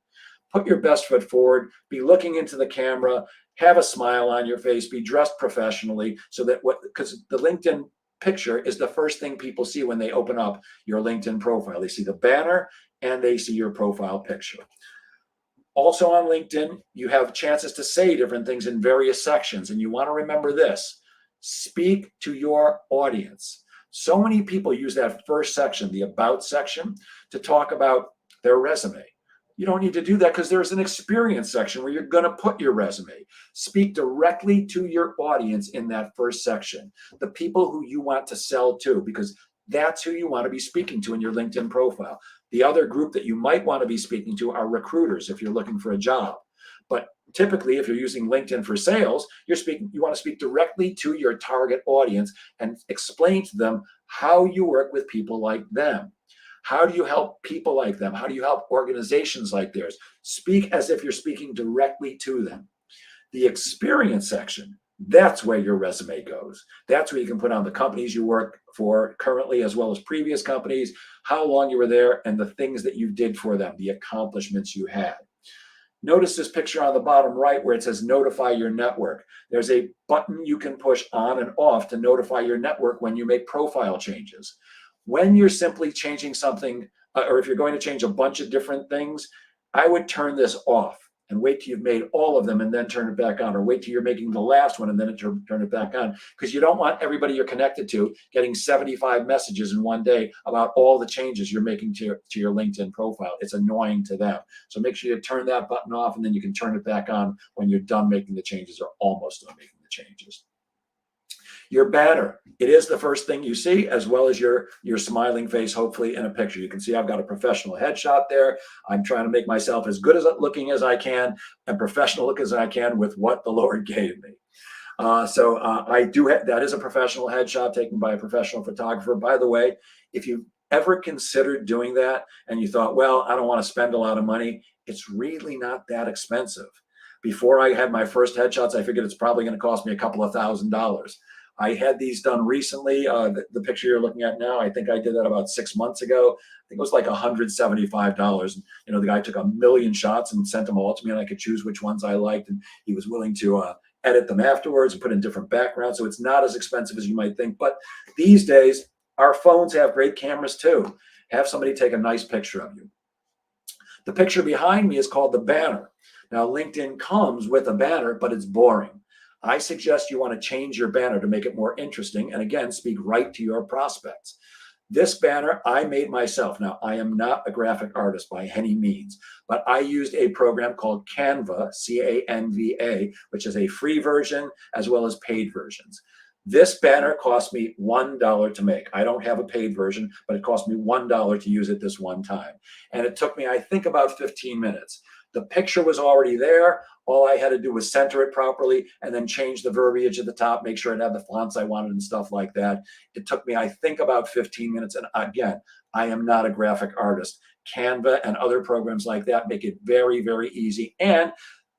Put your best foot forward, be looking into the camera, have a smile on your face, be dressed professionally so that because the LinkedIn picture is the first thing people see when they open up your LinkedIn profile. They see the banner and they see your profile picture. Also on LinkedIn, you have chances to say different things in various sections. And you want to remember this, speak to your audience. So many people use that first section, the about section, to talk about their resume. You don't need to do that because there's an experience section where you're going to put your resume. Speak directly to your audience in that first section, the people who you want to sell to, because that's who you want to be speaking to in your LinkedIn profile. The other group that you might want to be speaking to are recruiters if you're looking for a job. But typically, if you're using LinkedIn for sales, you want to speak directly to your target audience and explain to them how you work with people like them. How do you help people like them? How do you help organizations like theirs? Speak as if you're speaking directly to them. The experience section, that's where your resume goes. That's where you can put on the companies you work for currently as well as previous companies, how long you were there, and the things that you did for them, the accomplishments you had. Notice this picture on the bottom right where it says notify your network. There's a button you can push on and off to notify your network when you make profile changes. When you're simply changing something or if you're going to change a bunch of different things, I would turn this off and wait till you've made all of them and then turn it back on, or wait till you're making the last one and then turn it back on, because you don't want everybody you're connected to getting 75 messages in one day about all the changes you're making to your LinkedIn profile. It's annoying to them. So make sure you turn that button off, and then you can turn it back on when you're done making the changes or almost done making the changes. Your banner, it is the first thing you see, as well as your smiling face, hopefully in a picture. You can see I've got a professional headshot there. I'm trying to make myself as good as looking as I can and professional look as I can with what the Lord gave me. I do have, that is a professional headshot taken by a professional photographer. By the way, if you've ever considered doing that and you thought, well, I don't want to spend a lot of money, it's really not that expensive. Before I had my first headshots, I figured it's probably going to cost me a couple of $1,000s. I had these done recently. The picture you're looking at now, I think I did that about 6 months ago. I think it was like $175. And, the guy took 1,000,000 shots and sent them all to me, and I could choose which ones I liked. And he was willing to edit them afterwards and put in different backgrounds. So it's not as expensive as you might think. But these days, our phones have great cameras too. Have somebody take a nice picture of you. The picture behind me is called the banner. Now, LinkedIn comes with a banner, but it's boring. I suggest you want to change your banner to make it more interesting and, again, speak right to your prospects. This banner I made myself. Now, I am not a graphic artist by any means, but I used a program called Canva, C-A-N-V-A, which is a free version as well as paid versions. This banner cost me $1 to make. I don't have a paid version, but it cost me $1 to use it this one time. And it took me, I think, about 15 minutes. The picture was already there. All I had to do was center it properly and then change the verbiage at the top, make sure it had the fonts I wanted and stuff like that. It took me, I think, about 15 minutes. And again, I am not a graphic artist. Canva and other programs like that make it very, very easy. And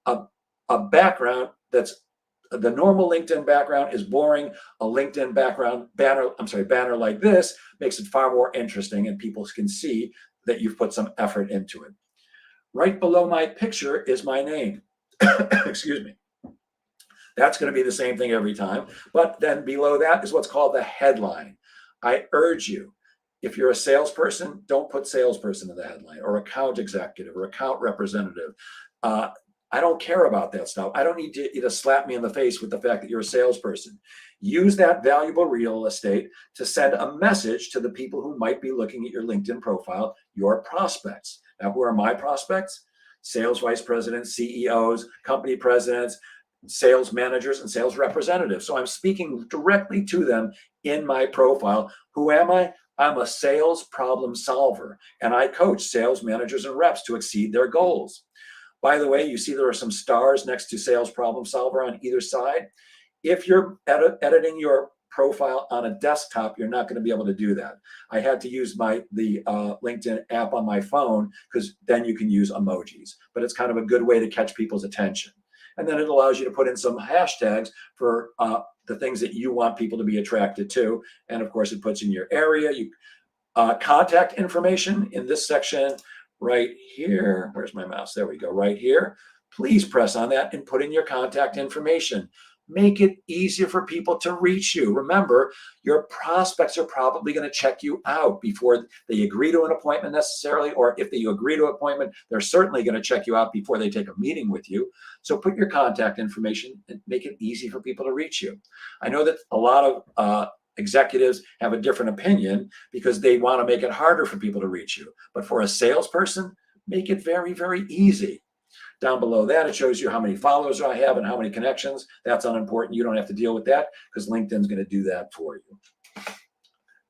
a background that's the normal LinkedIn background is boring. A LinkedIn banner like this makes it far more interesting, and people can see that you've put some effort into it. Right below my picture is my name. Excuse me. That's going to be the same thing every time. But then below that is what's called the headline. I urge you, if you're a salesperson, don't put salesperson in the headline, or account executive or account representative. I don't care about that stuff. I don't need you to slap me in the face with the fact that you're a salesperson. Use that valuable real estate to send a message to the people who might be looking at your LinkedIn profile, your prospects. Now, who are my prospects? Sales vice presidents, CEOs, company presidents, sales managers, and sales representatives. So I'm speaking directly to them in my profile. Who am I? I'm a sales problem solver, and I coach sales managers and reps to exceed their goals. By the way, you see there are some stars next to sales problem solver on either side. If you're editing your profile on a desktop, you're not going to be able to do that. I had to use the LinkedIn app on my phone, because then you can use emojis, but it's kind of a good way to catch people's attention. And then it allows you to put in some hashtags for the things that you want people to be attracted to. And of course, it puts in your area, contact information in this section right here. Where's my mouse? There we go, right here. Please press on that and put in your contact information. Make it easier for people to reach you. Remember, your prospects are probably going to check you out before they agree to an appointment necessarily, or if they agree to an appointment, they're certainly going to check you out before they take a meeting with you. So put your contact information and make it easy for people to reach you. I know that a lot of executives have a different opinion because they want to make it harder for people to reach you. But for a salesperson, make it very, very easy. Down below that, it shows you how many followers I have and how many connections. That's unimportant. You don't have to deal with that because LinkedIn's going to do that for you.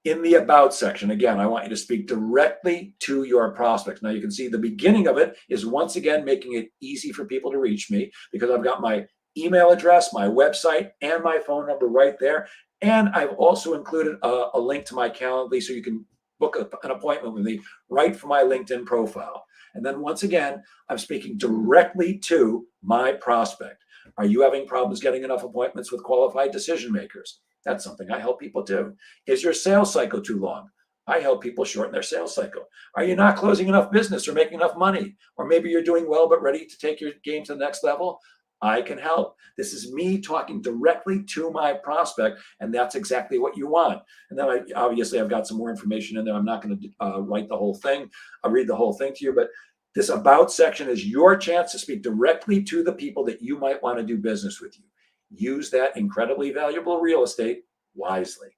In the About section, again, I want you to speak directly to your prospects. Now, you can see the beginning of it is once again making it easy for people to reach me, because I've got my email address, my website, and my phone number right there. And I've also included a link to my Calendly, so you can book an appointment with me right from my LinkedIn profile. And then once again, I'm speaking directly to my prospect. Are you having problems getting enough appointments with qualified decision makers? That's something I help people do. Is your sales cycle too long? I help people shorten their sales cycle. Are you not closing enough business or making enough money? Or maybe you're doing well but ready to take your game to the next level? I can help. This is me talking directly to my prospect, and that's exactly what you want. And then obviously I've got some more information in there. I'm not going to write the whole thing. I'll read the whole thing to you, but this about section is your chance to speak directly to the people that you might want to do business with you. Use that incredibly valuable real estate wisely.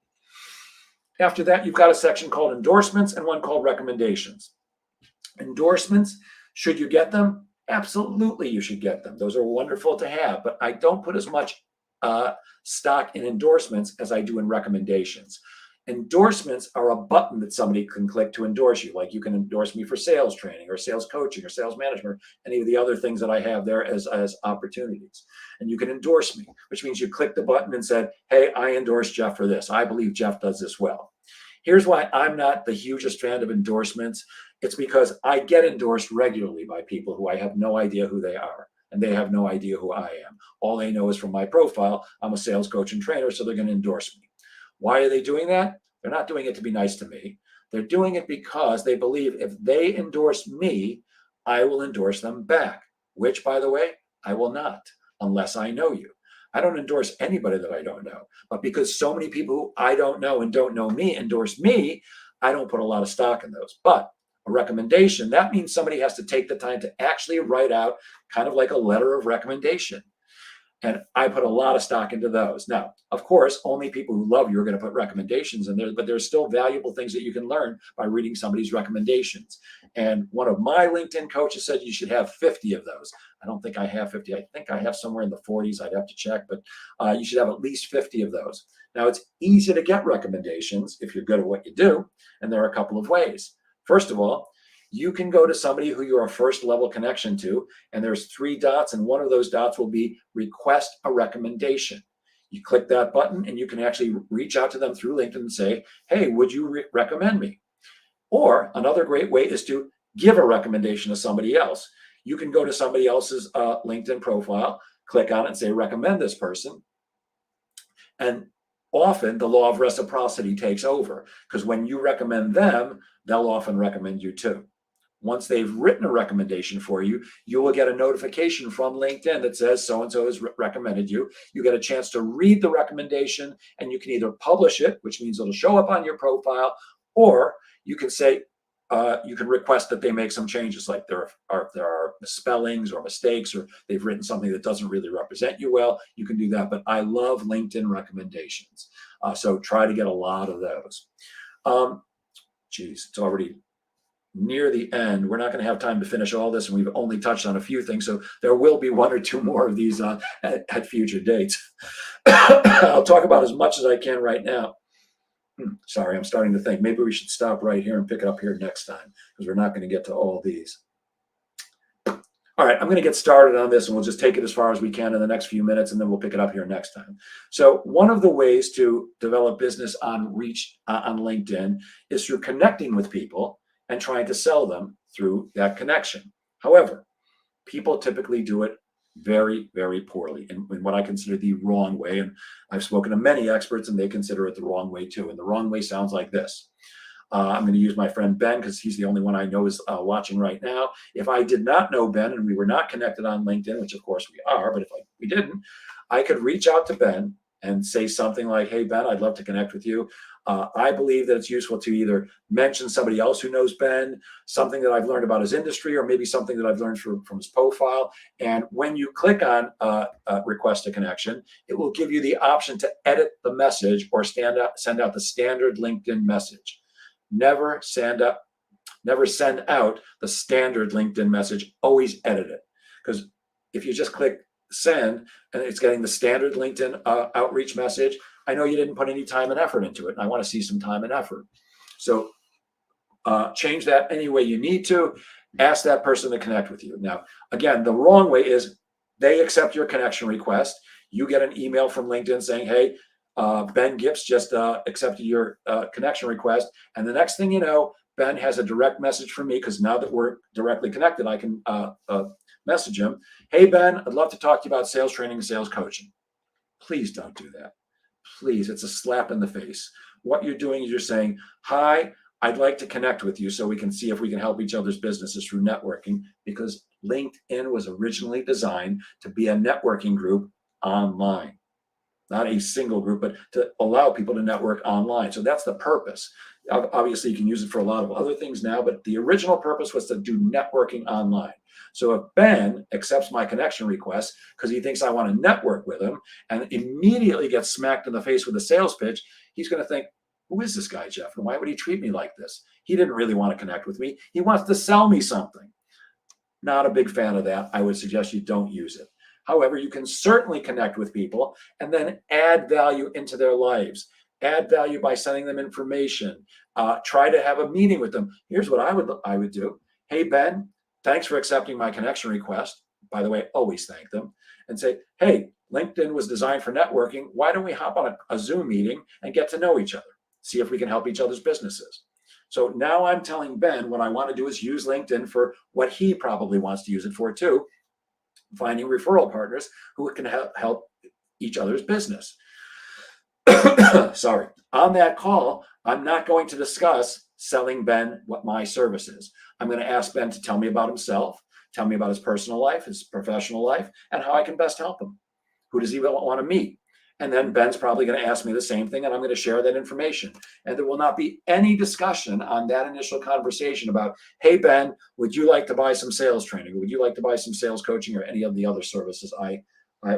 After that, you've got a section called endorsements and one called recommendations. Endorsements, should you get them? Absolutely, you should get them. Those are wonderful to have, but I don't put as much stock in endorsements as I do in recommendations. Endorsements are a button that somebody can click to endorse you. Like you can endorse me for sales training or sales coaching or sales management, any of the other things that I have there as opportunities. And you can endorse me, which means you click the button and said, hey, I endorse Jeff for this. I believe Jeff does this well. Here's why I'm not the hugest fan of endorsements. It's because I get endorsed regularly by people who I have no idea who they are, and they have no idea who I am. All they know is from my profile, I'm a sales coach and trainer, so they're going to endorse me. Why are they doing that? They're not doing it to be nice to me. They're doing it because they believe if they endorse me, I will endorse them back, which, by the way, I will not unless I know you. I don't endorse anybody that I don't know. But because so many people who I don't know and don't know me endorse me, I don't put a lot of stock in those. But a recommendation, that means somebody has to take the time to actually write out kind of like a letter of recommendation. And I put a lot of stock into those. Now, of course, only people who love you are going to put recommendations in there, but there's still valuable things that you can learn by reading somebody's recommendations. And one of my LinkedIn coaches said you should have 50 of those. I don't think I have 50. I think I have somewhere in the 40s. I'd have to check, but you should have at least 50 of those. Now, it's easy to get recommendations if you're good at what you do, and there are a couple of ways. First of all, you can go to somebody who you're a first level connection to, and there's 3 dots, and one of those dots will be request a recommendation. You click that button and you can actually reach out to them through LinkedIn and say, hey, would you recommend me? Or another great way is to give a recommendation to somebody else. You can go to somebody else's LinkedIn profile, click on it and say, recommend this person. And often the law of reciprocity takes over, because when you recommend them, they'll often recommend you too. Once they've written a recommendation for you, you will get a notification from LinkedIn that says so-and-so has recommended you. You get a chance to read the recommendation, and you can either publish it, which means it'll show up on your profile, or you can say, you can request that they make some changes, like there are misspellings or mistakes, or they've written something that doesn't really represent you well. You can do that, but I love LinkedIn recommendations. So try to get a lot of those. It's already near the end. We're not going to have time to finish all this, and we've only touched on a few things, so there will be 1 or 2 more of these at future dates. I'll talk about as much as I can right now. Sorry, I'm starting to think maybe we should stop right here and pick it up here next time, because we're not going to get to all these. All right, I'm going to get started on this, and we'll just take it as far as we can in the next few minutes, and then we'll pick it up here next time. So one of the ways to develop business on LinkedIn is through connecting with people and trying to sell them through that connection. However, people typically do it very, very poorly in what I consider the wrong way. And I've spoken to many experts, and they consider it the wrong way too. And the wrong way sounds like this. I'm going to use my friend Ben, because he's the only one I know is watching right now. If I did not know Ben and we were not connected on LinkedIn, which of course we are, but if we didn't, I could reach out to Ben and say something like, hey, Ben, I'd love to connect with you. I believe that it's useful to either mention somebody else who knows Ben, something that I've learned about his industry, or maybe something that I've learned from his profile. And when you click on request a connection, it will give you the option to edit the message or send out the standard LinkedIn message. Never send out the standard LinkedIn message. Always edit it, because if you just click send and it's getting the standard LinkedIn outreach message, I know you didn't put any time and effort into it, and I want to see some time and effort. So change that any way you need to. Ask that person to connect with you. Now, again, the wrong way is they accept your connection request. You get an email from LinkedIn saying, hey, Ben Gips just accepted your connection request. And the next thing you know, Ben has a direct message from me, because now that we're directly connected, I can message him. Hey, Ben, I'd love to talk to you about sales training and sales coaching. Please don't do that. Please, it's a slap in the face. What you're doing is you're saying, hi, I'd like to connect with you so we can see if we can help each other's businesses through networking, because LinkedIn was originally designed to be a networking group online, not a single group, but to allow people to network online. So that's the purpose. Obviously, you can use it for a lot of other things now, but the original purpose was to do networking online. So if Ben accepts my connection request because he thinks I want to network with him and immediately gets smacked in the face with a sales pitch, he's going to think, who is this guy, Jeff? And why would he treat me like this? He didn't really want to connect with me. He wants to sell me something. Not a big fan of that. I would suggest you don't use it. However, you can certainly connect with people and then add value into their lives. Add value by sending them information. Try to have a meeting with them. Here's what I would do. Hey, Ben, thanks for accepting my connection request. By the way, always thank them. And say, hey, LinkedIn was designed for networking. Why don't we hop on a Zoom meeting and get to know each other? See if we can help each other's businesses. So now I'm telling Ben what I want to do is use LinkedIn for what he probably wants to use it for too, finding referral partners who can help each other's business. Sorry. On that call, I'm not going to discuss selling Ben what my service is. I'm going to ask Ben to tell me about himself, tell me about his personal life, his professional life, and how I can best help him. Who does he want to meet? And then Ben's probably going to ask me the same thing, and I'm going to share that information. And there will not be any discussion on that initial conversation about, hey, Ben, would you like to buy some sales training? Would you like to buy some sales coaching or any of the other services I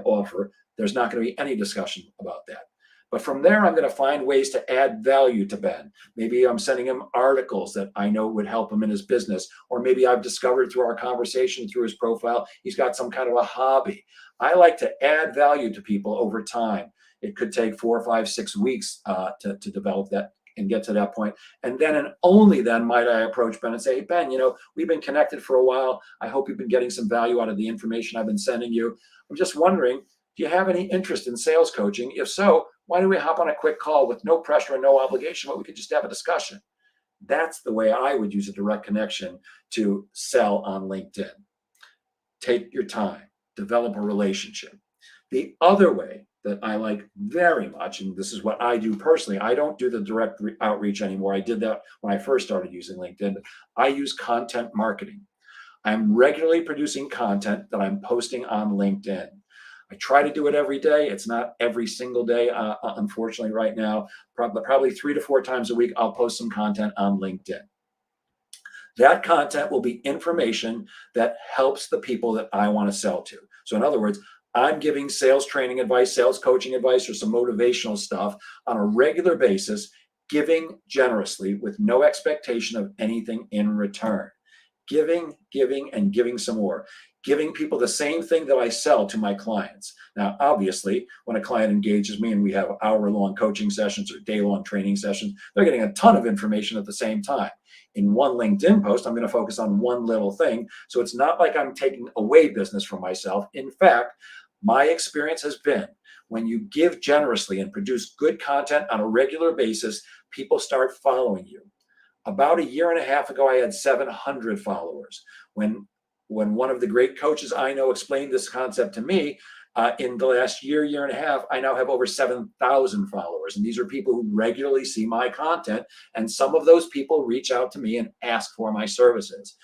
offer? There's not going to be any discussion about that. But from there, I'm going to find ways to add value to Ben. Maybe I'm sending him articles that I know would help him in his business. Or maybe I've discovered through our conversation, through his profile, he's got some kind of a hobby. I like to add value to people over time. It could take 4, 5, 6 weeks to develop that and get to that point. And then and only then might I approach Ben and say, hey, Ben, we've been connected for a while. I hope you've been getting some value out of the information I've been sending you. I'm just wondering, do you have any interest in sales coaching? If so, why don't we hop on a quick call with no pressure and no obligation, but we could just have a discussion. That's the way I would use a direct connection to sell on LinkedIn. Take your time, develop a relationship. The other way that I like very much, and this is what I do personally, I don't do the direct outreach anymore. I did that when I first started using LinkedIn, but I use content marketing. I'm regularly producing content that I'm posting on LinkedIn. I try to do it every day. It's not every single day, unfortunately, right now. Probably 3 to 4 times a week, I'll post some content on LinkedIn. That content will be information that helps the people that I want to sell to. So in other words, I'm giving sales training advice, sales coaching advice, or some motivational stuff on a regular basis, giving generously with no expectation of anything in return. Giving, and giving some more. Giving people the same thing that I sell to my clients. Now, obviously, when a client engages me and we have hour-long coaching sessions or day-long training sessions, they're getting a ton of information at the same time. In one LinkedIn post, I'm going to focus on one little thing. So it's not like I'm taking away business from myself. In fact, my experience has been when you give generously and produce good content on a regular basis, people start following you. About a year and a half ago, I had 700 followers. When one of the great coaches I know explained this concept to me, in the last year and a half, I now have over 7,000 followers. And these are people who regularly see my content. And some of those people reach out to me and ask for my services.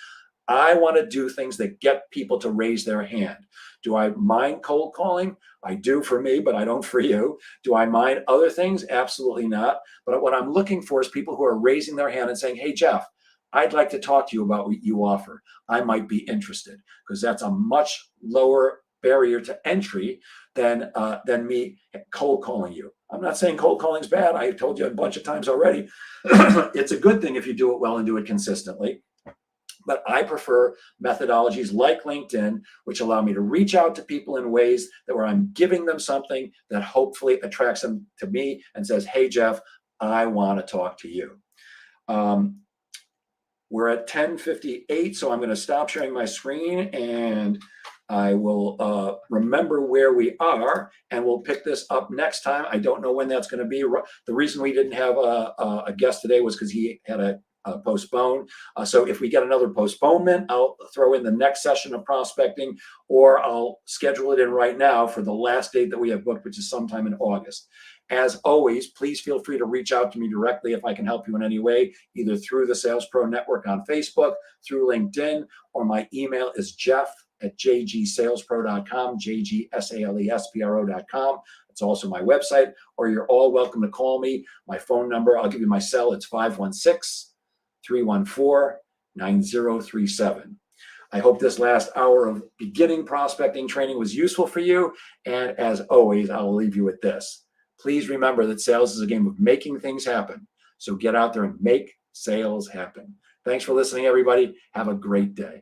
I want to do things that get people to raise their hand. Do I mind cold calling? I do for me, but I don't for you. Do I mind other things? Absolutely not. But what I'm looking for is people who are raising their hand and saying, hey, Jeff, I'd like to talk to you about what you offer. I might be interested, because that's a much lower barrier to entry than me cold calling you. I'm not saying cold calling is bad. I've told you a bunch of times already. It's a good thing if you do it well and do it consistently. But I prefer methodologies like LinkedIn, which allow me to reach out to people in ways that where I'm giving them something that hopefully attracts them to me and says, hey, Jeff, I want to talk to you. We're at 10:58, so I'm going to stop sharing my screen and I will remember where we are, and we'll pick this up next time. I don't know when that's going to be. The reason we didn't have a guest today was because he had a postpone. So if we get another postponement, I'll throw in the next session of prospecting, or I'll schedule it in right now for the last date that we have booked, which is sometime in August. As always, please feel free to reach out to me directly if I can help you in any way, either through the Sales Pro Network on Facebook, through LinkedIn, or my email is jeff@jgsalespro.com, jgsalespro.com. It's also my website, or you're all welcome to call me. My phone number, I'll give you my cell. It's 516-314-9037. I hope this last hour of beginning prospecting training was useful for you. And as always, I will leave you with this. Please remember that sales is a game of making things happen. So get out there and make sales happen. Thanks for listening, everybody. Have a great day.